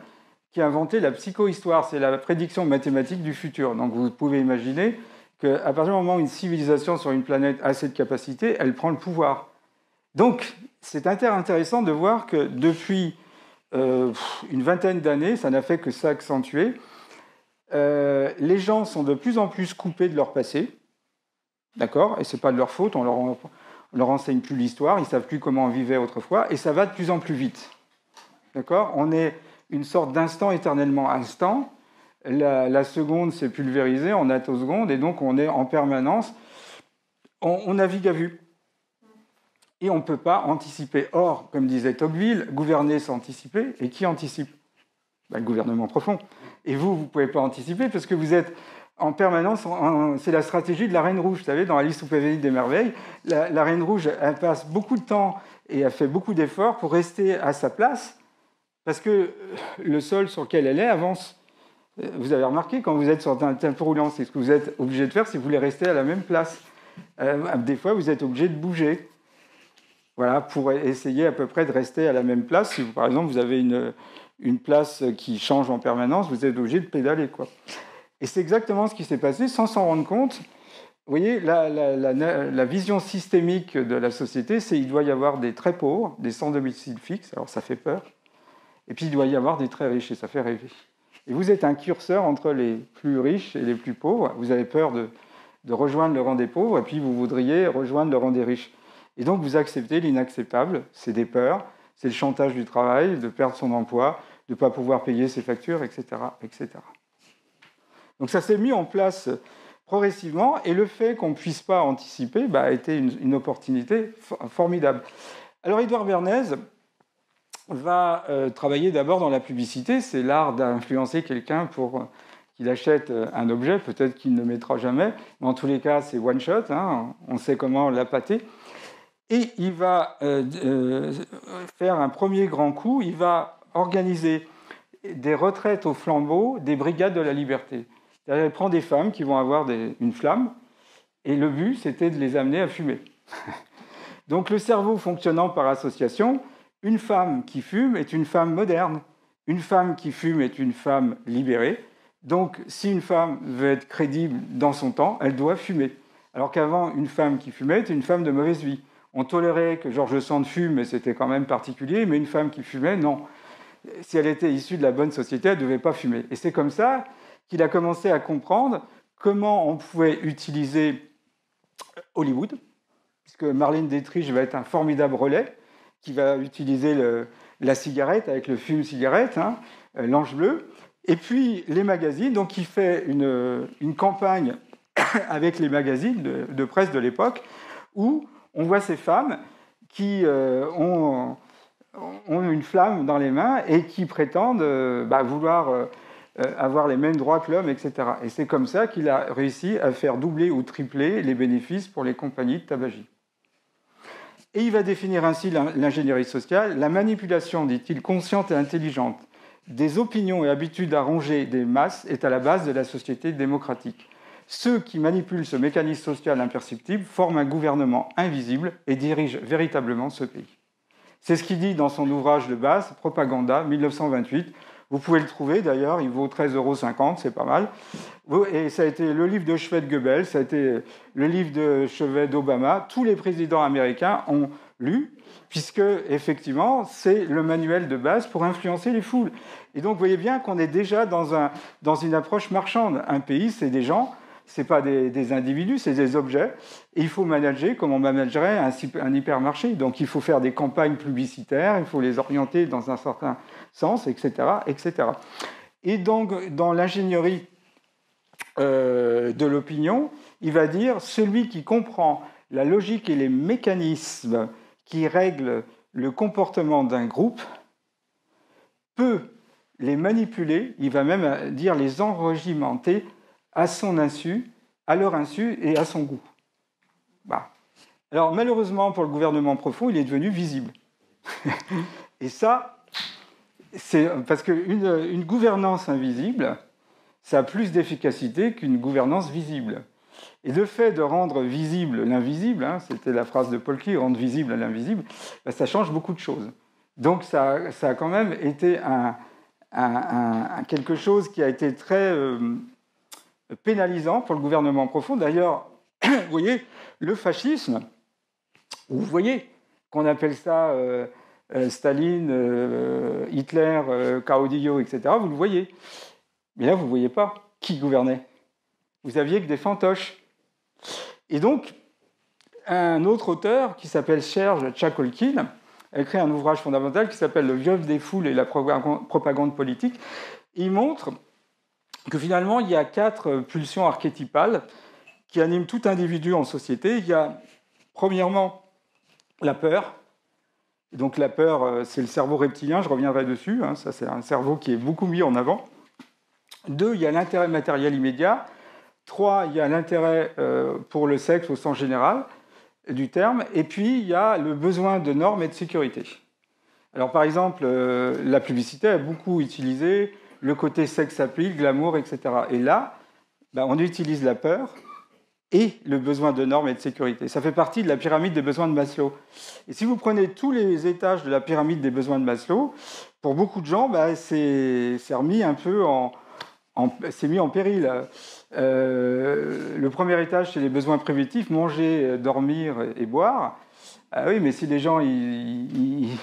qui a inventé la psychohistoire, c'est la prédiction mathématique du futur. Donc, vous pouvez imaginer qu'à partir du moment où une civilisation sur une planète a cette capacité, elle prend le pouvoir. Donc, c'est intéressant de voir que depuis une vingtaine d'années, ça n'a fait que s'accentuer, les gens sont de plus en plus coupés de leur passé, d'accord ? Et ce n'est pas de leur faute, on leur enseigne plus l'histoire, ils ne savent plus comment on vivait autrefois, et ça va de plus en plus vite, d'accord ? On est une sorte d'instant éternellement instant. La seconde s'est pulvérisée en attosecondes, et donc on est en permanence, on navigue à vue. Et on ne peut pas anticiper. Or, comme disait Tocqueville, gouverner, c'est anticiper. Et qui anticipe ? Le gouvernement profond. Et vous ne pouvez pas anticiper parce que vous êtes en permanence... c'est la stratégie de la Reine Rouge. Vous savez, dans Alice au Pays des Merveilles, la Reine Rouge, elle passe beaucoup de temps et elle fait beaucoup d'efforts pour rester à sa place parce que le sol sur lequel elle est avance. Vous avez remarqué, quand vous êtes sur un tempo roulant, c'est ce que vous êtes obligé de faire si vous voulez rester à la même place. Des fois, vous êtes obligé de bouger. voilà, pour essayer à peu près de rester à la même place. Si, par exemple, vous avez une place qui change en permanence, vous êtes obligé de pédaler, quoi. Et c'est exactement ce qui s'est passé sans s'en rendre compte. Vous voyez, la vision systémique de la société, c'est qu'il doit y avoir des très pauvres, des sans domicile fixe, alors ça fait peur, et puis il doit y avoir des très riches, et ça fait rêver. Et vous êtes un curseur entre les plus riches et les plus pauvres. Vous avez peur de rejoindre le rang des pauvres, et puis vous voudriez rejoindre le rang des riches. Et donc vous acceptez l'inacceptable, c'est des peurs, c'est le chantage du travail, de perdre son emploi, de ne pas pouvoir payer ses factures, etc., etc. Donc ça s'est mis en place progressivement, et le fait qu'on ne puisse pas anticiper a été une opportunité formidable. Alors Édouard Bernays va travailler d'abord dans la publicité, c'est l'art d'influencer quelqu'un pour qu'il achète un objet, peut-être qu'il ne le mettra jamais, mais en tous les cas c'est one shot, hein, on sait comment l'appâter. Et il va faire un premier grand coup, il va organiser des retraites au flambeau des brigades de la liberté. C'est-à-dire, il prend des femmes qui vont avoir une flamme, et le but, c'était de les amener à fumer. Donc, le cerveau fonctionnant par association, une femme qui fume est une femme moderne. Une femme qui fume est une femme libérée. Donc, si une femme veut être crédible dans son temps, elle doit fumer. Alors qu'avant, une femme qui fumait était une femme de mauvaise vie. On tolérait que George Sand fume, mais c'était quand même particulier, mais une femme qui fumait, non. Si elle était issue de la bonne société, elle ne devait pas fumer. Et c'est comme ça qu'il a commencé à comprendre comment on pouvait utiliser Hollywood, puisque Marlène Dietrich va être un formidable relais, qui va utiliser la cigarette avec le fume-cigarette, hein, l'ange bleu, et puis les magazines. Donc il fait une campagne avec les magazines de presse de l'époque, où on voit ces femmes qui ont une flamme dans les mains et qui prétendent vouloir avoir les mêmes droits que l'homme, etc. Et c'est comme ça qu'il a réussi à faire doubler ou tripler les bénéfices pour les compagnies de tabagie. Et il va définir ainsi l'ingénierie sociale. La manipulation, dit-il, consciente et intelligente des opinions et habitudes arrangées des masses est à la base de la société démocratique. Ceux qui manipulent ce mécanisme social imperceptible forment un gouvernement invisible et dirigent véritablement ce pays. C'est ce qu'il dit dans son ouvrage de base, Propaganda, 1928. Vous pouvez le trouver d'ailleurs, il vaut 13,50 €, c'est pas mal. Et ça a été le livre de chevet de Goebbels, ça a été le livre de chevet d'Obama. Tous les présidents américains ont lu, puisque effectivement, c'est le manuel de base pour influencer les foules. Et donc, vous voyez bien qu'on est déjà dans une approche marchande. Un pays, c'est des gens, ce n'est pas des individus, c'est des objets. Et il faut manager comme on managerait un hypermarché. Donc il faut faire des campagnes publicitaires, il faut les orienter dans un certain sens, etc. etc. Et donc dans l'ingénierie de l'opinion, il va dire celui qui comprend la logique et les mécanismes qui règlent le comportement d'un groupe peut les manipuler, il va même dire les enregimenter à son insu, à leur insu et à son goût. Alors malheureusement pour le gouvernement profond, il est devenu visible. Et ça, c'est parce qu'une gouvernance invisible, ça a plus d'efficacité qu'une gouvernance visible. Et le fait de rendre visible l'invisible, hein, c'était la phrase de Paul Klee, rendre visible l'invisible, ça change beaucoup de choses. Donc ça a quand même été quelque chose qui a été très pénalisant pour le gouvernement profond. D'ailleurs, vous voyez, le fascisme, vous voyez qu'on appelle ça Staline, Hitler, Caudillo, etc., vous le voyez. Mais là, vous ne voyez pas qui gouvernait. Vous aviez que des fantoches. Et donc, un autre auteur qui s'appelle Serge Tchakolkin a écrit un ouvrage fondamental qui s'appelle « Le viol des foules et la propagande politique ». Il montre que finalement, il y a 4 pulsions archétypales qui animent tout individu en société. Il y a, premièrement, la peur. Donc la peur, c'est le cerveau reptilien, je reviendrai dessus. Hein, ça, c'est un cerveau qui est beaucoup mis en avant. 2, il y a l'intérêt matériel immédiat. 3, il y a l'intérêt pour le sexe au sens général du terme. Et puis, il y a le besoin de normes et de sécurité. Alors, par exemple, la publicité a beaucoup utilisé le côté sex appeal, glamour, etc. Et là, on utilise la peur et le besoin de normes et de sécurité. Ça fait partie de la pyramide des besoins de Maslow. Et si vous prenez tous les étages de la pyramide des besoins de Maslow, pour beaucoup de gens, c'est remis un peu c'est mis en péril. Le premier étage, c'est les besoins primitifs, manger, dormir et boire. Ah oui, mais si les gens ils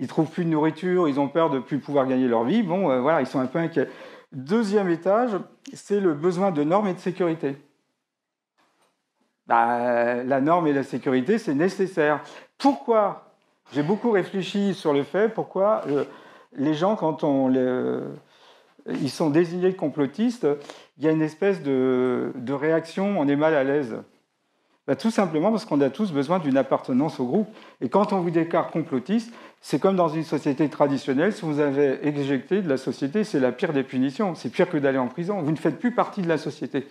trouvent plus de nourriture, ils ont peur de plus pouvoir gagner leur vie, voilà, ils sont un peu inquiets. Deuxième étage, c'est le besoin de normes et de sécurité. La norme et la sécurité, c'est nécessaire. Pourquoi? J'ai beaucoup réfléchi sur le fait pourquoi les gens, quand ils sont désignés complotistes, il y a une espèce de réaction, on est mal à l'aise. Tout simplement parce qu'on a tous besoin d'une appartenance au groupe. Et quand on vous déclare complotiste, c'est comme dans une société traditionnelle, si vous avez éjecté de la société, c'est la pire des punitions. C'est pire que d'aller en prison. Vous ne faites plus partie de la société.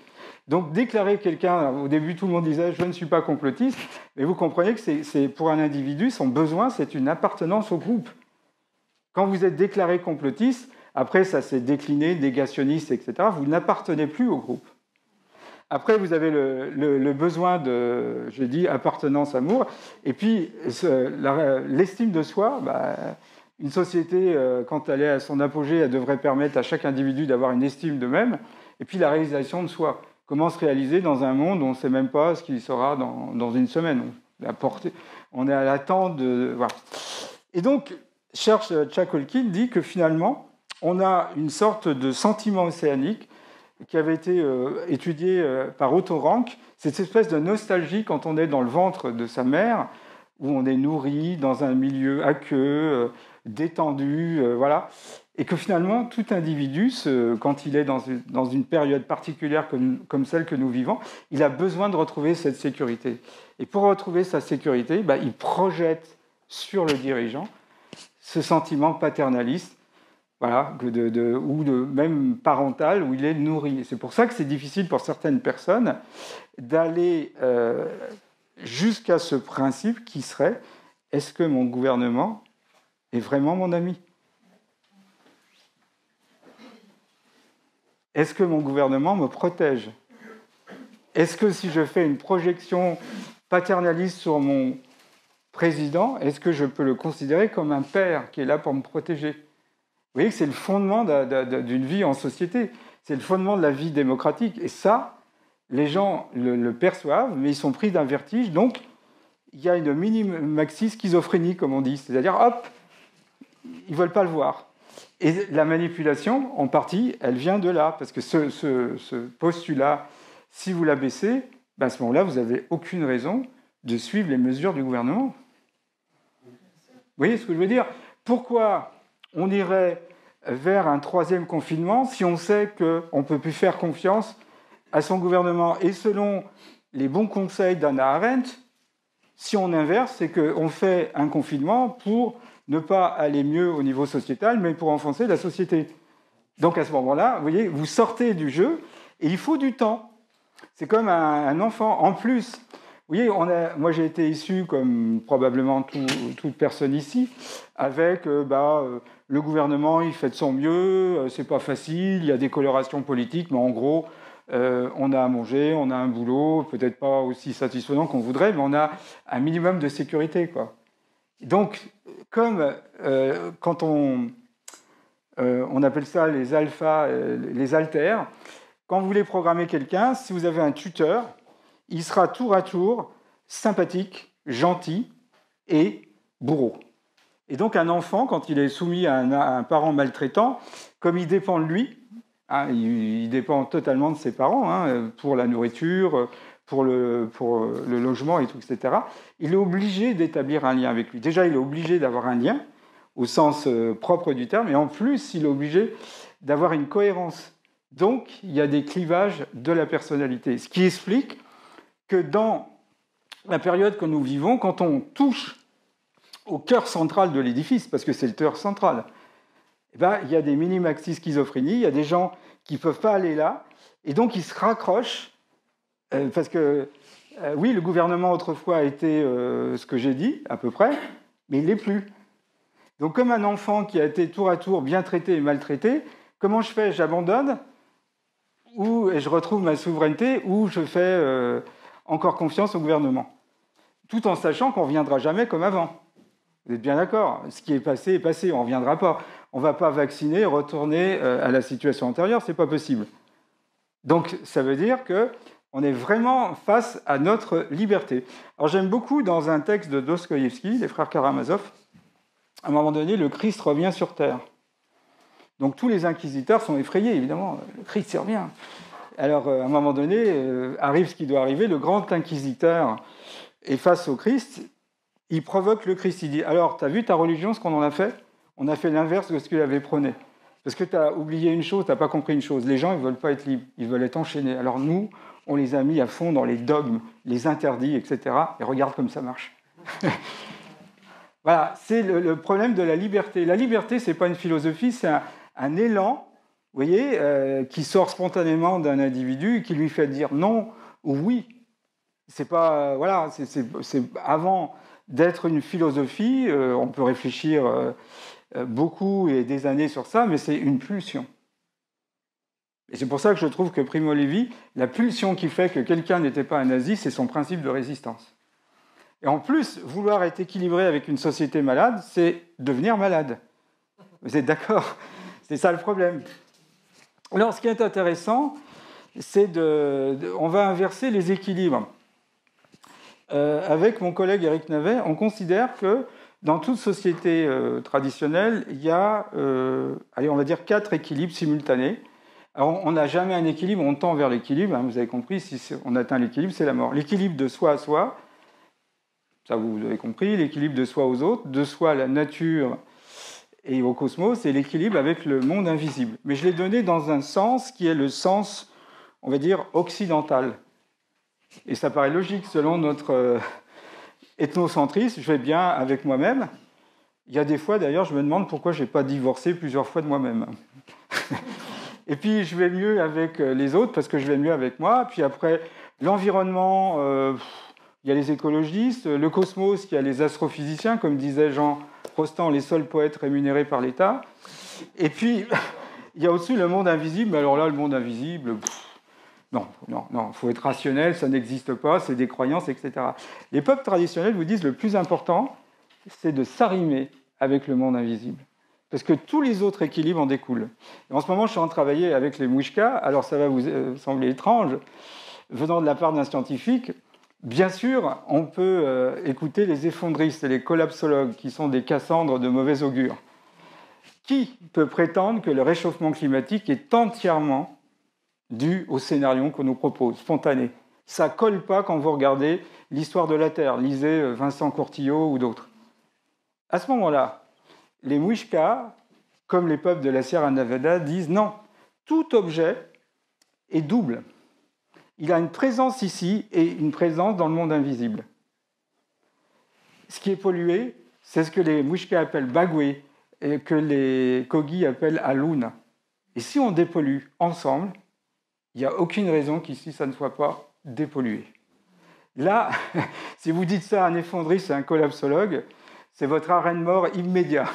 Donc déclarer quelqu'un, au début tout le monde disait « je ne suis pas complotiste », mais vous comprenez que c'est pour un individu, son besoin, c'est une appartenance au groupe. Quand vous êtes déclaré complotiste, après ça s'est décliné, négationniste, etc., vous n'appartenez plus au groupe. Après, vous avez le besoin de, je dis, appartenance, amour. Et puis, l'estime de soi, une société, quand elle est à son apogée, elle devrait permettre à chaque individu d'avoir une estime d'eux-mêmes. Et puis, la réalisation de soi. Comment se réaliser dans un monde où on ne sait même pas ce qu'il sera dans une semaine. On est à l'attente de... Voilà. Et donc, Tchakolkin dit que finalement, on a une sorte de sentiment océanique qui avait été étudié par Otto Rank, cette espèce de nostalgie quand on est dans le ventre de sa mère, où on est nourri dans un milieu aqueux, détendu, voilà, et que finalement, tout individu, quand il est dans une période particulière comme celle que nous vivons, il a besoin de retrouver cette sécurité. Et pour retrouver sa sécurité, il projette sur le dirigeant ce sentiment paternaliste, voilà, ou même parental, où il est nourri. C'est pour ça que c'est difficile pour certaines personnes d'aller jusqu'à ce principe qui serait « est-ce que mon gouvernement est vraiment mon ami ? Est-ce que mon gouvernement me protège ? Est-ce que si je fais une projection paternaliste sur mon président, est-ce que je peux le considérer comme un père qui est là pour me protéger ? » Vous voyez que c'est le fondement d'une vie en société. C'est le fondement de la vie démocratique. Et ça, les gens le perçoivent, mais ils sont pris d'un vertige. Donc, il y a une mini-maxi schizophrénie, comme on dit. C'est-à-dire, hop, ils ne veulent pas le voir. Et la manipulation, en partie, elle vient de là. Parce que ce postulat, si vous l'abaissez, à ce moment-là, vous n'avez aucune raison de suivre les mesures du gouvernement. Vous voyez ce que je veux dire ? Pourquoi on irait vers un troisième confinement si on sait qu'on ne peut plus faire confiance à son gouvernement? Et selon les bons conseils d'Hannah Arendt, si on inverse, c'est qu'on fait un confinement pour ne pas aller mieux au niveau sociétal, mais pour enfoncer la société. Donc à ce moment-là, vous voyez, vous sortez du jeu et il faut du temps. C'est comme un enfant. En plus, vous voyez, moi j'ai été issu, comme probablement toute personne ici, avec le gouvernement, il fait de son mieux, c'est pas facile, il y a des colorations politiques, mais en gros, on a à manger, on a un boulot, peut-être pas aussi satisfaisant qu'on voudrait, mais on a un minimum de sécurité, quoi. Donc, comme quand on appelle ça les alphas, les alters, quand vous voulez programmer quelqu'un, si vous avez un tuteur, il sera tour à tour sympathique, gentil et bourreau. Et donc un enfant, quand il est soumis à un parent maltraitant, comme il dépend de lui, il dépend totalement de ses parents, pour la nourriture, pour le logement et tout, etc., il est obligé d'établir un lien avec lui. Déjà, il est obligé d'avoir un lien, au sens propre du terme, et en plus, il est obligé d'avoir une cohérence. Donc, il y a des clivages de la personnalité, ce qui explique que dans la période que nous vivons, quand on touche au cœur central de l'édifice, parce que c'est le cœur central, il y a des mini-maxi schizophrénie, il y a des gens qui ne peuvent pas aller là, et donc ils se raccrochent, parce que, oui, le gouvernement autrefois a été ce que j'ai dit, à peu près, mais il ne l'est plus. Donc comme un enfant qui a été tour à tour bien traité et maltraité, comment je fais? J'abandonne? où je retrouve ma souveraineté, où je fais encore confiance au gouvernement. Tout en sachant qu'on ne reviendra jamais comme avant. Vous êtes bien d'accord? Ce qui est passé, on ne reviendra pas. On ne va pas vacciner et retourner à la situation antérieure, ce n'est pas possible. Donc ça veut dire qu'on est vraiment face à notre liberté. Alors j'aime beaucoup dans un texte de Dostoïevski, les frères Karamazov, à un moment donné, le Christ revient sur terre. Donc tous les inquisiteurs sont effrayés, évidemment, le Christ y revient. Alors à un moment donné, arrive ce qui doit arriver, le grand inquisiteur est face au Christ, il provoque le Christ, il dit « Alors, tu as vu ta religion, ce qu'on en a fait? On a fait l'inverse de ce qu'il avait prôné. Parce que tu as oublié une chose, tu n'as pas compris une chose. Les gens, ils ne veulent pas être libres, ils veulent être enchaînés. Alors nous, on les a mis à fond dans les dogmes, les interdits, etc. Et regarde comme ça marche. » Voilà, c'est le problème de la liberté. La liberté, ce n'est pas une philosophie, c'est un élan, vous voyez, qui sort spontanément d'un individu et qui lui fait dire non ou oui. C'est pas, voilà, c'est avant d'être une philosophie, on peut réfléchir beaucoup et des années sur ça, mais c'est une pulsion. Et c'est pour ça que je trouve que Primo Levi, la pulsion qui fait que quelqu'un n'était pas un nazi, c'est son principe de résistance. Et en plus, vouloir être équilibré avec une société malade, c'est devenir malade. Vous êtes d'accord? C'est ça le problème. Alors, ce qui est intéressant, c'est on va inverser les équilibres. Avec mon collègue Eric Navet, on considère que dans toute société traditionnelle, il y a, allez, on va dire 4 équilibres simultanés. Alors, on n'a jamais un équilibre, on tend vers l'équilibre. Hein, vous avez compris, si on atteint l'équilibre, c'est la mort. L'équilibre de soi à soi, ça vous avez compris, l'équilibre de soi aux autres, de soi à la nature et au cosmos, et l'équilibre avec le monde invisible. Mais je l'ai donné dans un sens qui est le sens, on va dire, occidental. Et ça paraît logique selon notre ethnocentrisme, je vais bien avec moi-même. Il y a des fois, d'ailleurs, je me demande pourquoi je n'ai pas divorcé plusieurs fois de moi-même. Et puis, je vais mieux avec les autres parce que je vais mieux avec moi. Puis après, l'environnement, il y a les écologistes. Le cosmos, il y a les astrophysiciens, comme disait Jean Rostand, les seuls poètes rémunérés par l'État. Et puis, il y a aussi le monde invisible. Alors là, le monde invisible... Non, il faut être rationnel, ça n'existe pas, c'est des croyances, etc. Les peuples traditionnels vous disent le plus important, c'est de s'arrimer avec le monde invisible. Parce que tous les autres équilibres en découlent. Et en ce moment, je suis en train de travailler avec les Mouchkas, alors ça va vous sembler étrange, venant de la part d'un scientifique. Bien sûr, on peut écouter les effondristes et les collapsologues, qui sont des Cassandres de mauvais augure. Qui peut prétendre que le réchauffement climatique est entièrement dû au scénario qu'on nous propose, spontané? Ça ne colle pas quand vous regardez l'histoire de la Terre, lisez Vincent Courtillot ou d'autres. À ce moment-là, les Muisca, comme les peuples de la Sierra Nevada, disent non, tout objet est double. Il a une présence ici et une présence dans le monde invisible. Ce qui est pollué, c'est ce que les Muisca appellent bagwe et que les Kogi appellent aluna. Et si on dépollue ensemble, il n'y a aucune raison qu'ici, ça ne soit pas dépollué. Là, si vous dites ça à un effondriste et à un collapsologue, c'est votre arrêt de mort immédiat.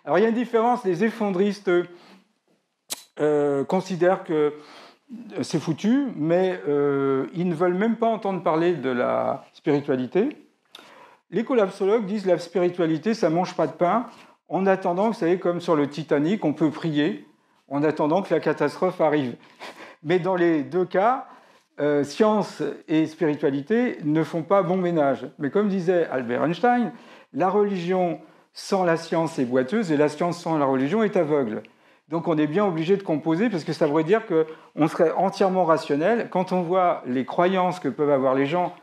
Alors, il y a une différence. Les effondristes considèrent que c'est foutu, mais ils ne veulent même pas entendre parler de la spiritualité. Les collapsologues disent que la spiritualité, ça ne mange pas de pain. En attendant, vous savez, comme sur le Titanic, on peut prier en attendant que la catastrophe arrive. Mais dans les deux cas, science et spiritualité ne font pas bon ménage. Mais comme disait Albert Einstein, la religion sans la science est boiteuse et la science sans la religion est aveugle. Donc on est bien obligé de composer parce que ça voudrait dire qu'on serait entièrement rationnel. Quand on voit les croyances que peuvent avoir les gens,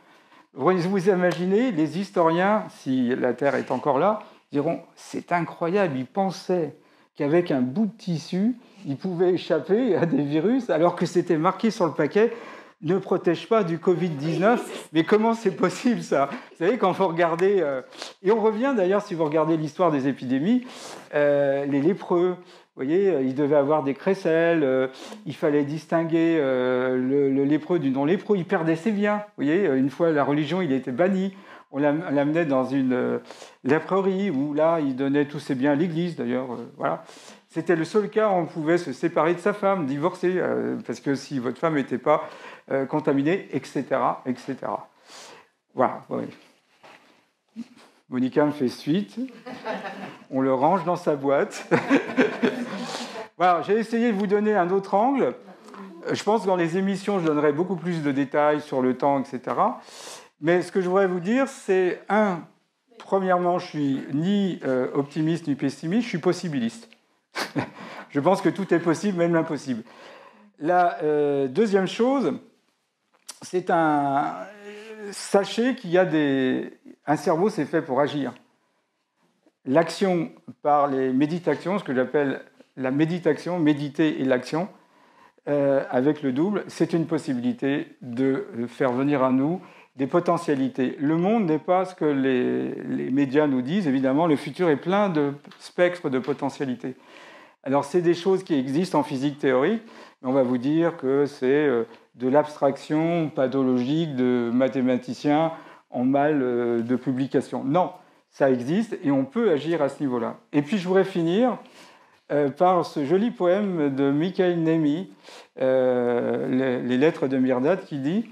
vous imaginez, les historiens, si la Terre est encore là, diront « c'est incroyable, ils pensaient qu'avec un bout de tissu, ils pouvaient échapper à des virus alors que c'était marqué sur le paquet « ne protège pas du Covid-19 ». Mais comment c'est possible ça? Vous savez, quand vous regardez... Et on revient d'ailleurs, si vous regardez l'histoire des épidémies, les lépreux, voyez, il devait avoir des crécelles, il fallait distinguer le lépreux du non-lépreux, il perdait ses biens. Vous voyez, une fois la religion, il était banni. On l'amenait dans une léprerie où là, il donnait tous ses biens à l'église, d'ailleurs. Voilà. C'était le seul cas où on pouvait se séparer de sa femme, divorcer, parce que si votre femme n'était pas contaminée, etc., etc. Voilà. Oui. Monica me fait suite. On le range dans sa boîte. Voilà, j'ai essayé de vous donner un autre angle. Je pense que dans les émissions, je donnerai beaucoup plus de détails sur le temps, etc. Mais ce que je voudrais vous dire, c'est, premièrement, je ne suis ni optimiste ni pessimiste, je suis possibiliste. Je pense que tout est possible, même l'impossible. La deuxième chose, c'est sachez qu'il y a un cerveau, c'est fait pour agir. L'action par les méditations, ce que j'appelle la méditation, méditer et l'action, avec le double, c'est une possibilité de faire venir à nous des potentialités. Le monde n'est pas ce que les médias nous disent, évidemment, le futur est plein de spectres de potentialités. Alors, c'est des choses qui existent en physique théorique, mais on va vous dire que c'est de l'abstraction pathologique de mathématiciens en mal de publication. Non, ça existe et on peut agir à ce niveau-là. Et puis, je voudrais finir par ce joli poème de Michael Nemi, les lettres de Mirdad, qui dit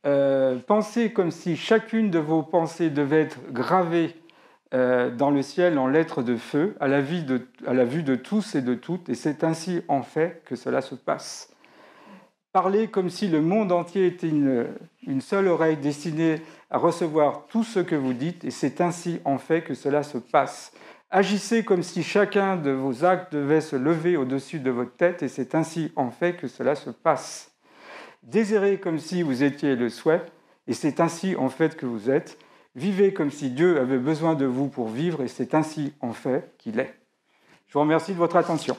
« Pensez comme si chacune de vos pensées devait être gravée dans le ciel en lettres de feu, à la vue de tous et de toutes, et c'est ainsi en fait que cela se passe. Parlez comme si le monde entier était une seule oreille destinée à recevoir tout ce que vous dites, et c'est ainsi en fait que cela se passe. Agissez comme si chacun de vos actes devait se lever au-dessus de votre tête, et c'est ainsi en fait que cela se passe. Désirez comme si vous étiez le souhait, et c'est ainsi en fait que vous êtes. Vivez comme si Dieu avait besoin de vous pour vivre, et c'est ainsi en fait qu'il est. Je vous remercie de votre attention.